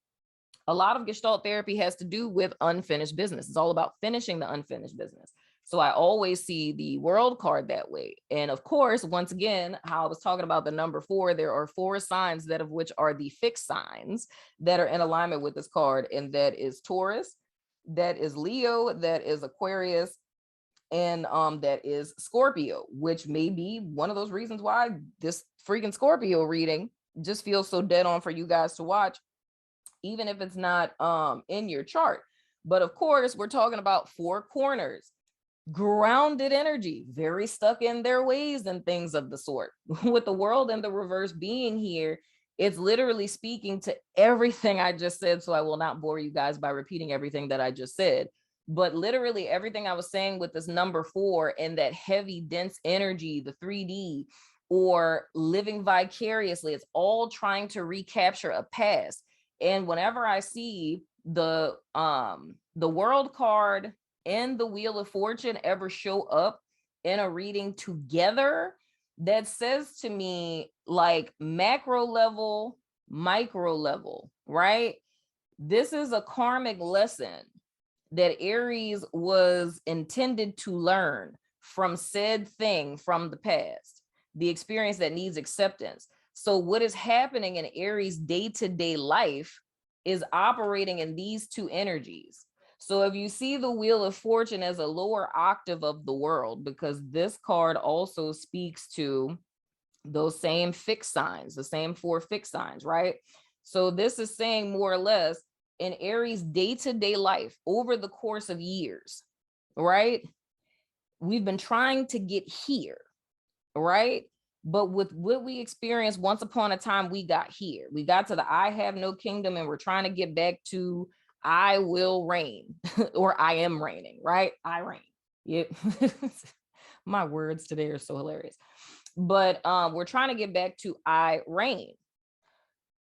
A lot of Gestalt therapy has to do with unfinished business. It's all about finishing the unfinished business. So I always see the world card that way. And of course, once again, how I was talking about the number 4, there are 4 signs that of which are the fixed signs that are in alignment with this card. And that is Taurus, that is Leo, that is Aquarius, and that is Scorpio, which may be one of those reasons why this freaking Scorpio reading just feels so dead on for you guys to watch, even if it's not in your chart. But of course, we're talking about 4 corners, grounded energy, very stuck in their ways and things of the sort. With the world in the reverse being here, it's literally speaking to everything I just said. So I will not bore you guys by repeating everything that I just said. But literally everything I was saying with this number 4 and that heavy, dense energy, the 3D, or living vicariously, it's all trying to recapture a past. And whenever I see the world card and the Wheel of Fortune ever show up in a reading together, that says to me like macro level, micro level, right? This is a karmic lesson that Aries was intended to learn from said thing from the past, the experience that needs acceptance. So what is happening in Aries' day-to-day life is operating in these 2 energies. So if you see the Wheel of Fortune as a lower octave of the world, because this card also speaks to those same fixed signs, the same 4 fixed signs, right? So this is saying more or less in Aries' day-to-day life over the course of years, right? We've been trying to get here, right? But with what we experienced once upon a time, we got here. We got to the I have no kingdom, and we're trying to get back to I will reign or I am reigning, right? I reign. Yep. My words today are so hilarious. But we're trying to get back to I reign.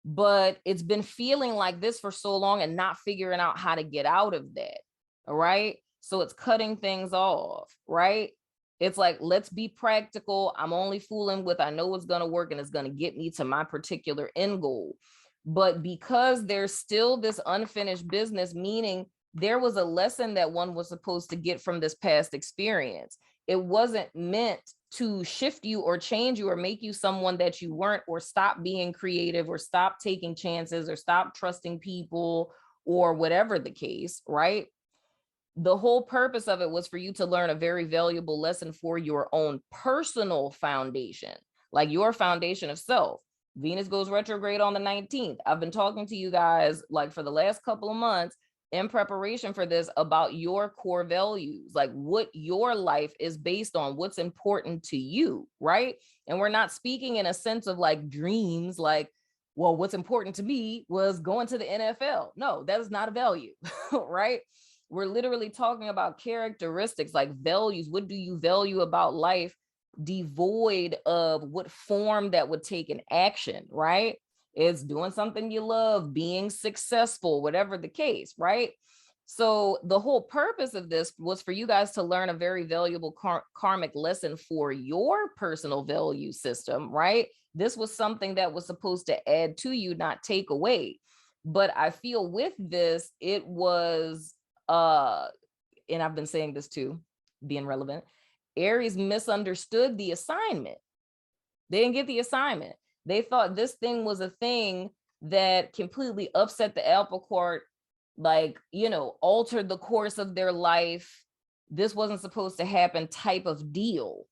But it's been feeling like this for so long and not figuring out how to get out of that. All right. So it's cutting things off, right? It's like, let's be practical. I'm only fooling with, I know what's going to work and it's going to get me to my particular end goal. But because there's still this unfinished business, meaning there was a lesson that one was supposed to get from this past experience. It wasn't meant to shift you or change you or make you someone that you weren't, or stop being creative, or stop taking chances, or stop trusting people, or whatever the case, right? The whole purpose of it was for you to learn a very valuable lesson for your own personal foundation, like your foundation of self. Venus goes retrograde on the 19th. I've been talking to you guys like for the last couple of months in preparation for this about your core values, like what your life is based on, what's important to you, right? And we're not speaking in a sense of like dreams, like, well, what's important to me was going to the NFL. No, that is not a value, right? We're literally talking about characteristics like values. What do you value about life, devoid of what form that would take an action, right? It's doing something you love, being successful, whatever the case, right? So the whole purpose of this was for you guys to learn a very valuable karmic lesson for your personal value system, right? This was something that was supposed to add to you, not take away. But I feel with this, it was, and I've been saying this too, being relevant, Aries misunderstood the assignment. They didn't get the assignment. They thought this thing was a thing that completely upset the apple cart, like, you know, altered the course of their life. This wasn't supposed to happen type of deal.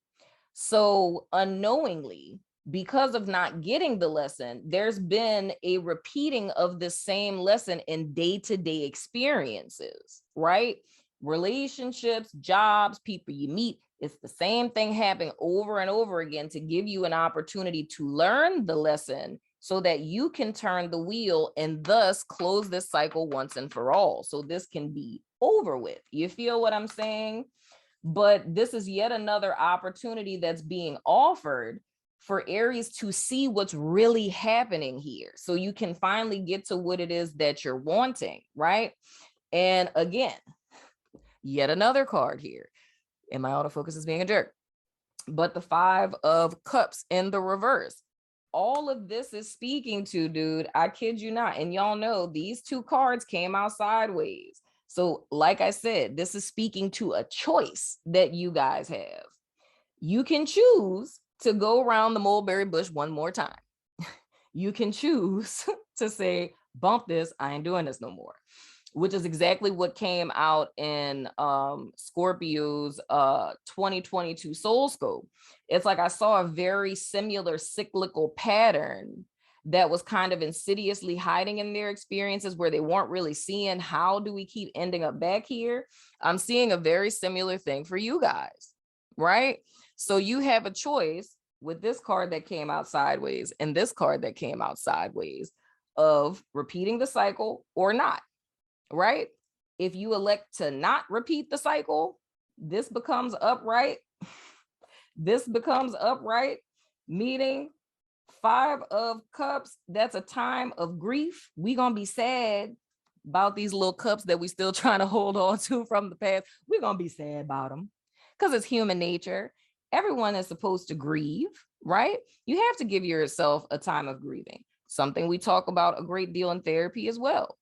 So unknowingly, because of not getting the lesson, there's been a repeating of the same lesson in day-to-day experiences, right? Relationships, jobs, people you meet, it's the same thing happening over and over again to give you an opportunity to learn the lesson so that you can turn the wheel and thus close this cycle once and for all. So this can be over with. You feel what I'm saying? But this is yet another opportunity that's being offered for Aries to see what's really happening here. So you can finally get to what it is that you're wanting, right? And again, yet another card here. And my autofocus is being a jerk. But the 5 of Cups in the reverse. all of this is speaking to, dude, I kid you not. And y'all know these two cards came out sideways. So like I said, this is speaking to a choice that you guys have. You can choose to go around the mulberry bush one more time. You can choose to say, bump this, I ain't doing this no more, which is exactly what came out in Scorpio's 2022 soul scope. It's like I saw a very similar cyclical pattern that was kind of insidiously hiding in their experiences where they weren't really seeing how do we keep ending up back here. I'm seeing a very similar thing for you guys, right? So you have a choice with this card that came out sideways and this card that came out sideways of repeating the cycle or not, right? If you elect to not repeat the cycle, this becomes upright. This becomes upright, meaning 5 of Cups. That's a time of grief. We gonna be sad about these little cups that we still trying to hold on to from the past. We're gonna be sad about them because it's human nature. Everyone is supposed to grieve, right? You have to give yourself a time of grieving. Something we talk about a great deal in therapy as well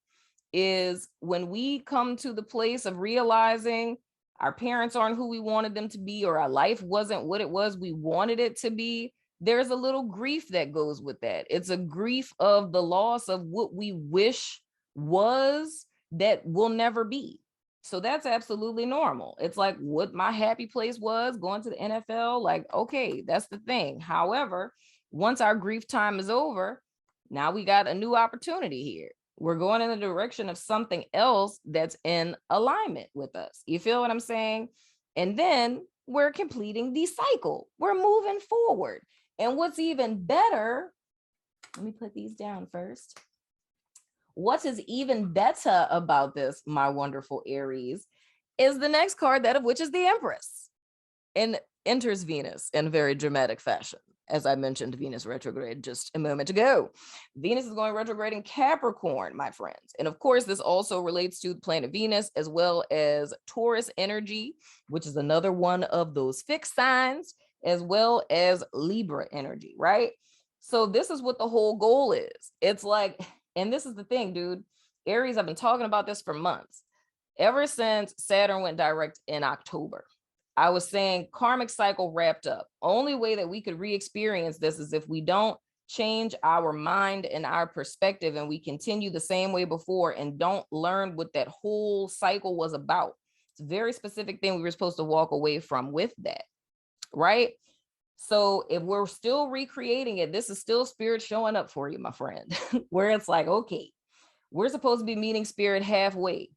is when we come to the place of realizing our parents aren't who we wanted them to be, or our life wasn't what it was we wanted it to be, there's a little grief that goes with that. It's a grief of the loss of what we wish was that will never be. So that's absolutely normal. It's like what my happy place was, going to the NFL. Like, okay, that's the thing. However, once our grief time is over, now we got a new opportunity here. We're going in the direction of something else that's in alignment with us. You feel what I'm saying? And then we're completing the cycle. We're moving forward. And what's even better, let me put these down first. What is even better about this, my wonderful Aries, is the next card, that of which is the Empress, and enters Venus in very dramatic fashion. As I mentioned, Venus retrograde just a moment ago. Venus is going retrograde in Capricorn, my friends. And of course, this also relates to the planet Venus, as well as Taurus energy, which is another one of those fixed signs, as well as Libra energy, right? So this is what the whole goal is. It's like, and this is the thing, dude, Aries, I've been talking about this for months. Ever since Saturn went direct in October, I was saying karmic cycle wrapped up. Only way that we could re-experience this is if we don't change our mind and our perspective and we continue the same way before and don't learn what that whole cycle was about. It's a very specific thing we were supposed to walk away from with that, right? So if we're still recreating it, this is still spirit showing up for you, my friend, where it's like, okay, we're supposed to be meeting spirit halfway.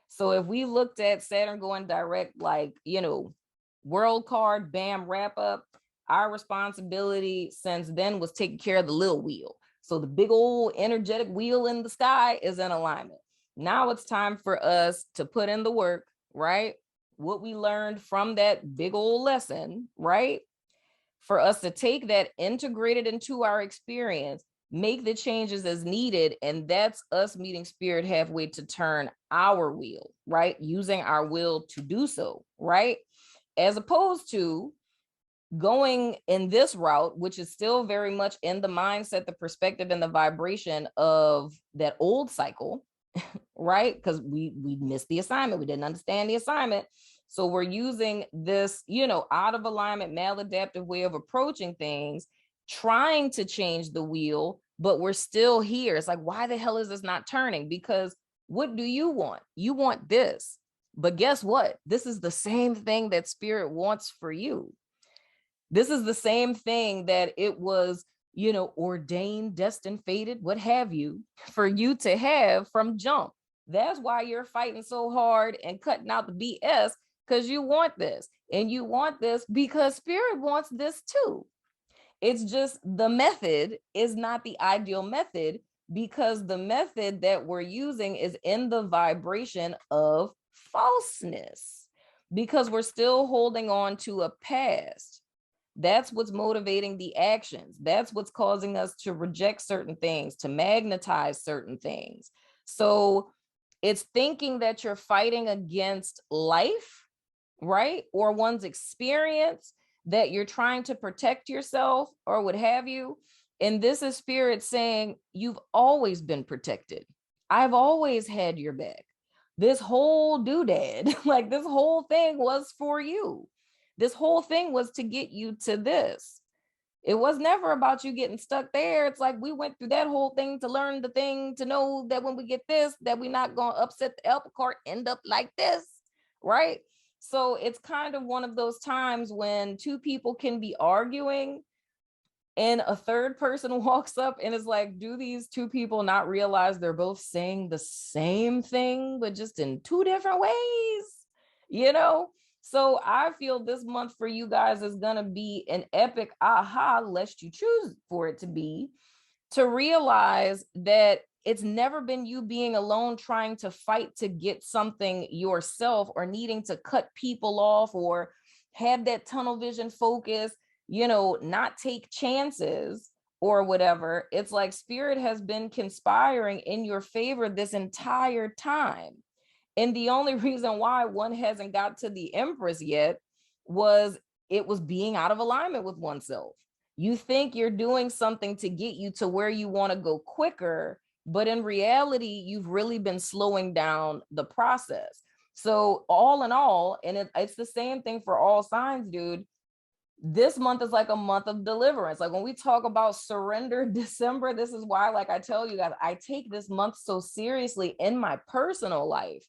So if we looked at Saturn going direct, like, you know, world card, bam, wrap up, our responsibility since then was taking care of the little wheel. So the big old energetic wheel in the sky is in alignment. Now it's time for us to put in the work, right? What we learned from that big old lesson, right? For us to take that, integrate it into our experience, make the changes as needed. And that's us meeting spirit halfway to turn our wheel, right? Using our will to do so, right? As opposed to going in this route, which is still very much in the mindset, the perspective, and the vibration of that old cycle, right? Because we missed the assignment. We didn't understand the assignment. So we're using this, you know, out of alignment, maladaptive way of approaching things, trying to change the wheel, but we're still here. It's like, why the hell is this not turning? Because what do you want? You want this. But guess what? This is the same thing that spirit wants for you. This is the same thing that it was, you know, ordained, destined, fated, what have you, for you to have from jump. That's why you're fighting so hard and cutting out the BS, because you want this. And you want this because spirit wants this too. It's just the method is not the ideal method, because the method that we're using is in the vibration of falseness, because we're still holding on to a past. That's what's motivating the actions. That's what's causing us to reject certain things, to magnetize certain things. So it's thinking that you're fighting against life, right? Or one's experience, that you're trying to protect yourself or what have you. And this is spirit saying, you've always been protected. I've always had your back. This whole doodad, like this whole thing was for you. This whole thing was to get you to this. It was never about you getting stuck there. It's like we went through that whole thing to learn the thing, to know that when we get this, that we're not going to upset the apple cart, end up like this, right? So it's kind of one of those times when two people can be arguing and a third person walks up and is like, do these two people not realize they're both saying the same thing, but just in two different ways, you know? So I feel this month for you guys is going to be an epic aha, lest you choose for it to be, to realize that it's never been you being alone trying to fight to get something yourself, or needing to cut people off, or have that tunnel vision focus, you know, not take chances or whatever. It's like spirit has been conspiring in your favor this entire time. And the only reason why one hasn't got to the empress yet was it was being out of alignment with oneself. You think you're doing something to get you to where you want to go quicker, but in reality, you've really been slowing down the process. So all in all, and it's the same thing for all signs, dude, this month is like a month of deliverance. Like when we talk about surrender December, this is why, like I tell you guys, I take this month so seriously in my personal life,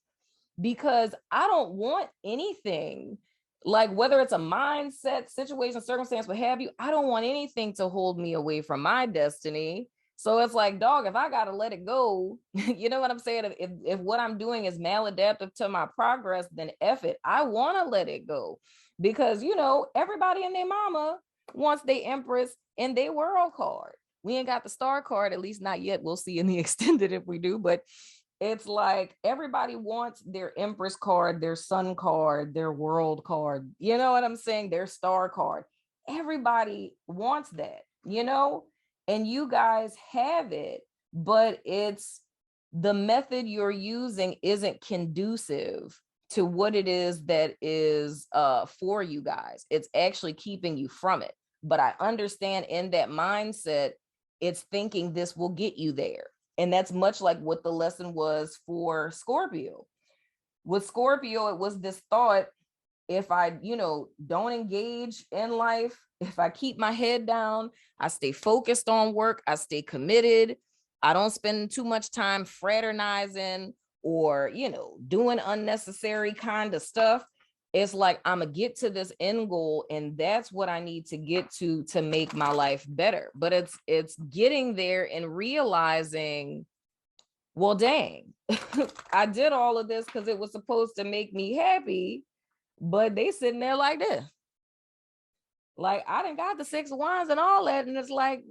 because I don't want anything, like whether it's a mindset, situation, circumstance, what have you, I don't want anything to hold me away from my destiny. So it's like, dog, if I got to let it go, you know what I'm saying? If what I'm doing is maladaptive to my progress, then F it. I want to let it go, because, you know, everybody and their mama wants their empress and their world card. We ain't got the star card, at least not yet. We'll see in the extended if we do, but it's like everybody wants their empress card, their sun card, their world card. You know what I'm saying? Their star card. Everybody wants that, you know, and you guys have it, but it's the method you're using isn't conducive to what it is that is for you guys. It's actually keeping you from it. But I understand in that mindset, it's thinking this will get you there. And that's much like what the lesson was for Scorpio. With Scorpio, it was this thought, if I, you know, don't engage in life, if I keep my head down, I stay focused on work, I stay committed, I don't spend too much time fraternizing or, you know, doing unnecessary kind of stuff, it's like I'm gonna get to this end goal, and that's what I need to get to make my life better. But it's getting there and realizing, well, dang, I did all of this because it was supposed to make me happy, but they sitting there like this. Like, I done got the 6 of Wands and all that, and it's like,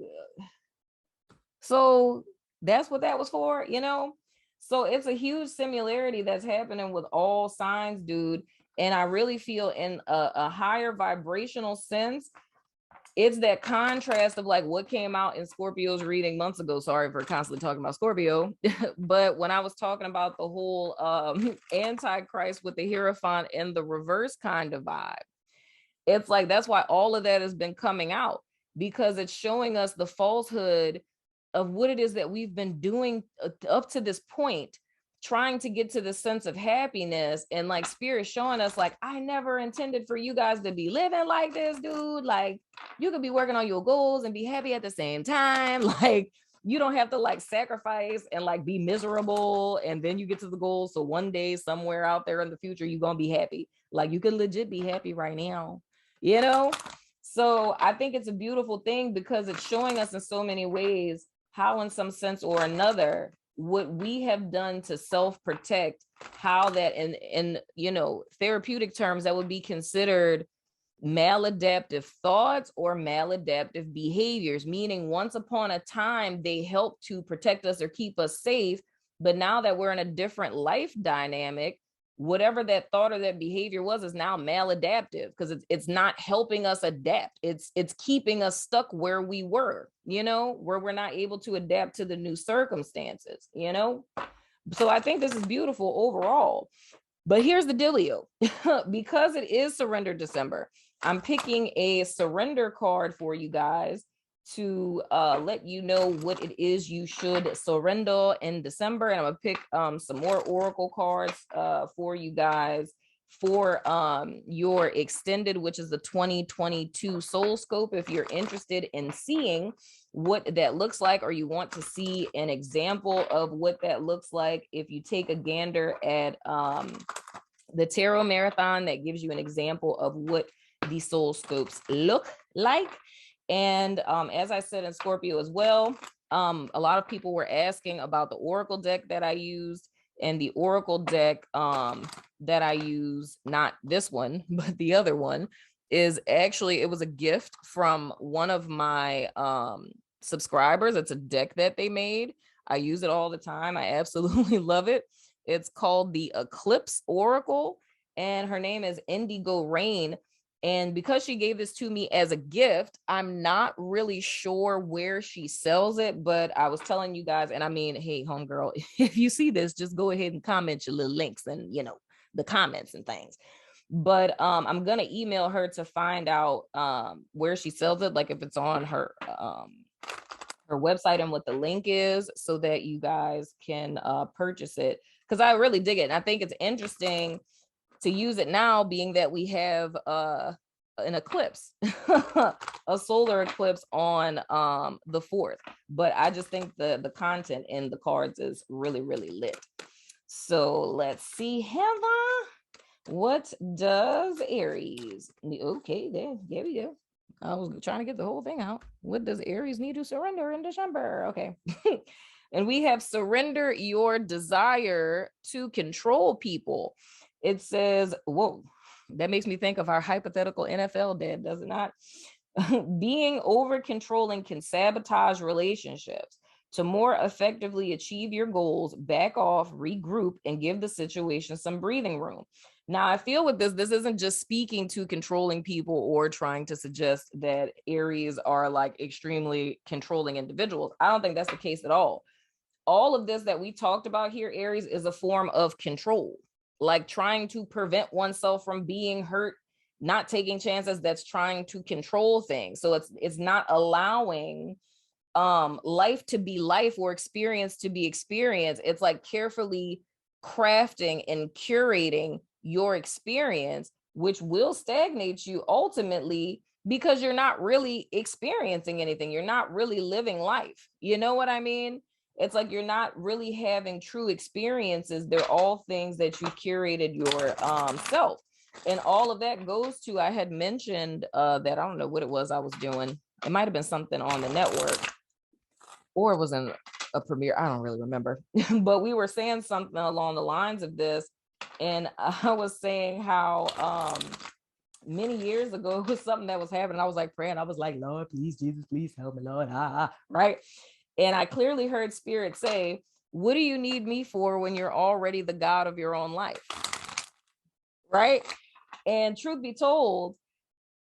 so that's what that was for, you know? So it's a huge similarity that's happening with all signs, dude. And I really feel in a higher vibrational sense, it's that contrast of like what came out in Scorpio's reading months ago. Sorry for constantly talking about Scorpio. But when I was talking about the whole Antichrist with the Hierophant and the reverse kind of vibe, it's like, that's why all of that has been coming out, because it's showing us the falsehood of what it is that we've been doing up to this point, trying to get to the sense of happiness. And like spirit showing us, like, I never intended for you guys to be living like this, dude. Like, you could be working on your goals and be happy at the same time. Like, you don't have to like sacrifice and like be miserable and then you get to the goal. So one day somewhere out there in the future, you're gonna be happy. Like, you can legit be happy right now, you know? So I think it's a beautiful thing, because it's showing us in so many ways how, in some sense or another, what we have done to self-protect, how that in you know, therapeutic terms, that would be considered maladaptive thoughts or maladaptive behaviors, meaning once upon a time they helped to protect us or keep us safe, but now that we're in a different life dynamic, whatever that thought or that behavior was is now maladaptive, because it's not helping us adapt. It's keeping us stuck where we were, you know, where we're not able to adapt to the new circumstances, you know? So I think this is beautiful overall. But here's the dealio. Because it is Surrender December, I'm picking a surrender card for you guys. to let you know what it is you should surrender in December. And I'm gonna pick some more oracle cards for you guys for your extended, which is the 2022 soul scope. If you're interested in seeing what that looks like, or you want to see an example of what that looks like, if you take a gander at the tarot marathon, that gives you an example of what the soul scopes look like. And as I said in Scorpio as well, a lot of people were asking about the oracle deck that I used, and the oracle deck that I use, not this one, but the other one, is actually, it was a gift from one of my subscribers. It's a deck that they made. I use it all the time. I absolutely love it. It's called the Eclipse Oracle, and her name is Indigo Rain. And because she gave this to me as a gift, I'm not really sure where she sells it, but I was telling you guys, and I mean, hey, homegirl, if you see this, just go ahead and comment your little links and, you know, the comments and things. But I'm going to email her to find out where she sells it, like if it's on her website and what the link is, so that you guys can purchase it, because I really dig it. And I think it's interesting to use it now, being that we have an eclipse, a solar eclipse on the 4th. But I just think the content in the cards is really, really lit. So let's see, Heather, what does Aries? Okay, there we go. I was trying to get the whole thing out. What does Aries need to surrender in December? Okay. And we have surrender your desire to control people. It says, whoa, that makes me think of our hypothetical NFL dad, does it not? Being over controlling can sabotage relationships. To more effectively achieve your goals, back off, regroup, and give the situation some breathing room. Now, I feel with this isn't just speaking to controlling people or trying to suggest that Aries are like extremely controlling individuals. I don't think that's the case at all. All of this that we talked about here, Aries, is a form of control, like trying to prevent oneself from being hurt, not taking chances. That's trying to control things. So it's not allowing life to be life or experience to be experience. It's like carefully crafting and curating your experience, which will stagnate you ultimately, because you're not really experiencing anything. You're not really living life. You know what I mean? It's like you're not really having true experiences. They're all things that you curated your self. And all of that goes to, I had mentioned that, I don't know what it was I was doing. It might have been something on the network, or it was in a premiere. I don't really remember. But we were saying something along the lines of this. And I was saying how many years ago, it was something that was happening. I was like praying. I was like, Lord, please, Jesus, please help me, Lord. Right. And I clearly heard Spirit say, what do you need me for when you're already the God of your own life? Right. And truth be told,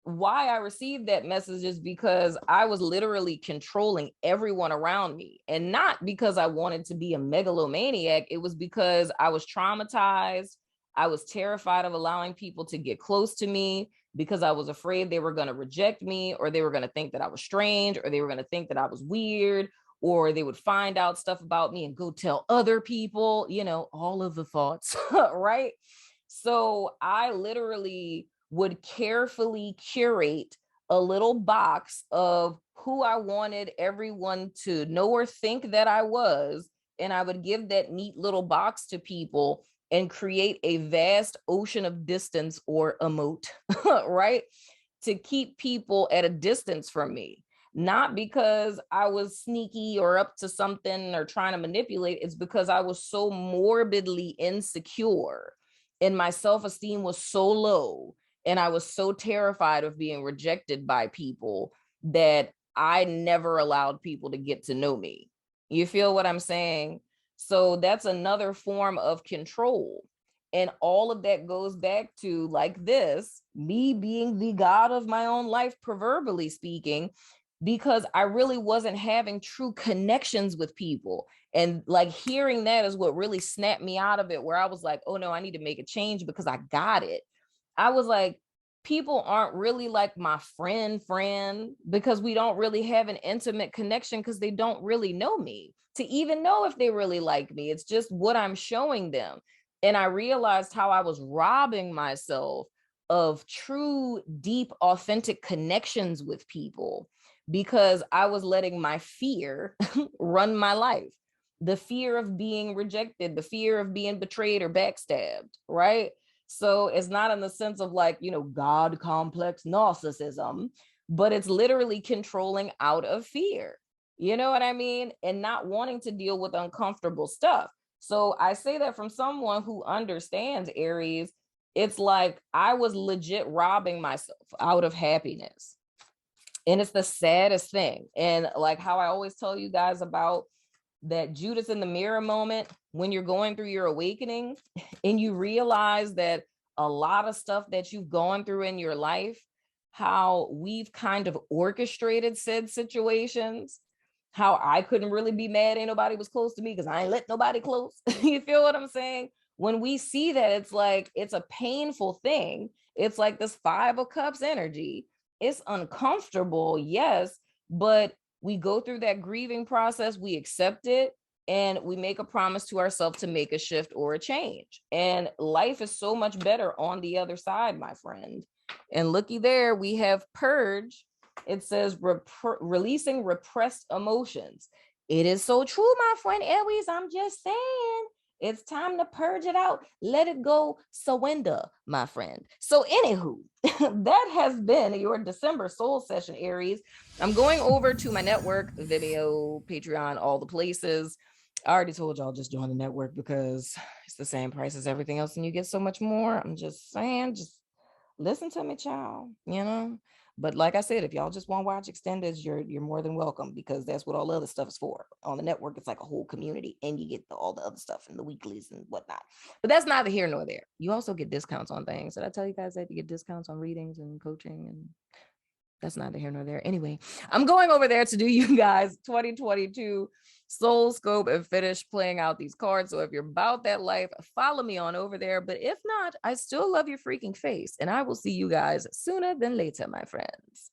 why I received that message is because I was literally controlling everyone around me, and not because I wanted to be a megalomaniac. It was because I was traumatized. I was terrified of allowing people to get close to me, because I was afraid they were going to reject me, or they were going to think that I was strange, or they were going to think that I was weird, or they would find out stuff about me and go tell other people, you know, all of the thoughts, right? So I literally would carefully curate a little box of who I wanted everyone to know or think that I was. And I would give that neat little box to people and create a vast ocean of distance, or a moat, right? To keep people at a distance from me. Not because I was sneaky or up to something or trying to manipulate. It's because I was so morbidly insecure, and my self-esteem was so low, and I was so terrified of being rejected by people, that I never allowed people to get to know me. You feel what I'm saying? So that's another form of control. And all of that goes back to, like this, me being the God of my own life, proverbially speaking, because I really wasn't having true connections with people. And like hearing that is what really snapped me out of it, where I was like, oh no, I need to make a change because I got it. I was like, people aren't really like my friend, because we don't really have an intimate connection, because they don't really know me to even know if they really like me. It's just what I'm showing them. And I realized how I was robbing myself of true, deep, authentic connections with people, because I was letting my fear run my life. The fear of being rejected, the fear of being betrayed or backstabbed, right? So it's not in the sense of like, God complex narcissism, but it's literally controlling out of fear. You know what I mean? And not wanting to deal with uncomfortable stuff. So I say that from someone who understands, Aries. It's like I was legit robbing myself out of happiness. And it's the saddest thing. And like how I always tell you guys about that Judas in the mirror moment, when you're going through your awakening and you realize that a lot of stuff that you've gone through in your life, how we've kind of orchestrated said situations, how I couldn't really be mad ain't nobody was close to me because I ain't let nobody close. You feel what I'm saying? When we see that, it's like, it's a painful thing. It's like this 5 of Cups energy. It's uncomfortable, yes, but we go through that grieving process, we accept it, and we make a promise to ourselves to make a shift or a change. And life is so much better on the other side, my friend. And looky there, we have purge. It says releasing repressed emotions. It is so true, my friend Aries. I'm just saying. It's time to purge it out. Let it go. Surrender, my friend. So anywho, that has been your December soul session, Aries. I'm going over to my network, Vimeo, Patreon, all the places. I already told y'all, just join the network because it's the same price as everything else and you get so much more. I'm just saying, just listen to me, child, But like I said, if y'all just want to watch extendeds, you're more than welcome, because that's what all the other stuff is for. On the network, it's like a whole community, and you get all the other stuff and the weeklies and whatnot. But that's neither here nor there. You also get discounts on things. Did I tell you guys that you get discounts on readings and coaching? And that's neither here nor there. Anyway, I'm going over there to do you guys 2022 soul scope and finish playing out these cards. So if you're about that life, follow me on over there. But if not, I still love your freaking face, and I will see you guys sooner than later, my friends.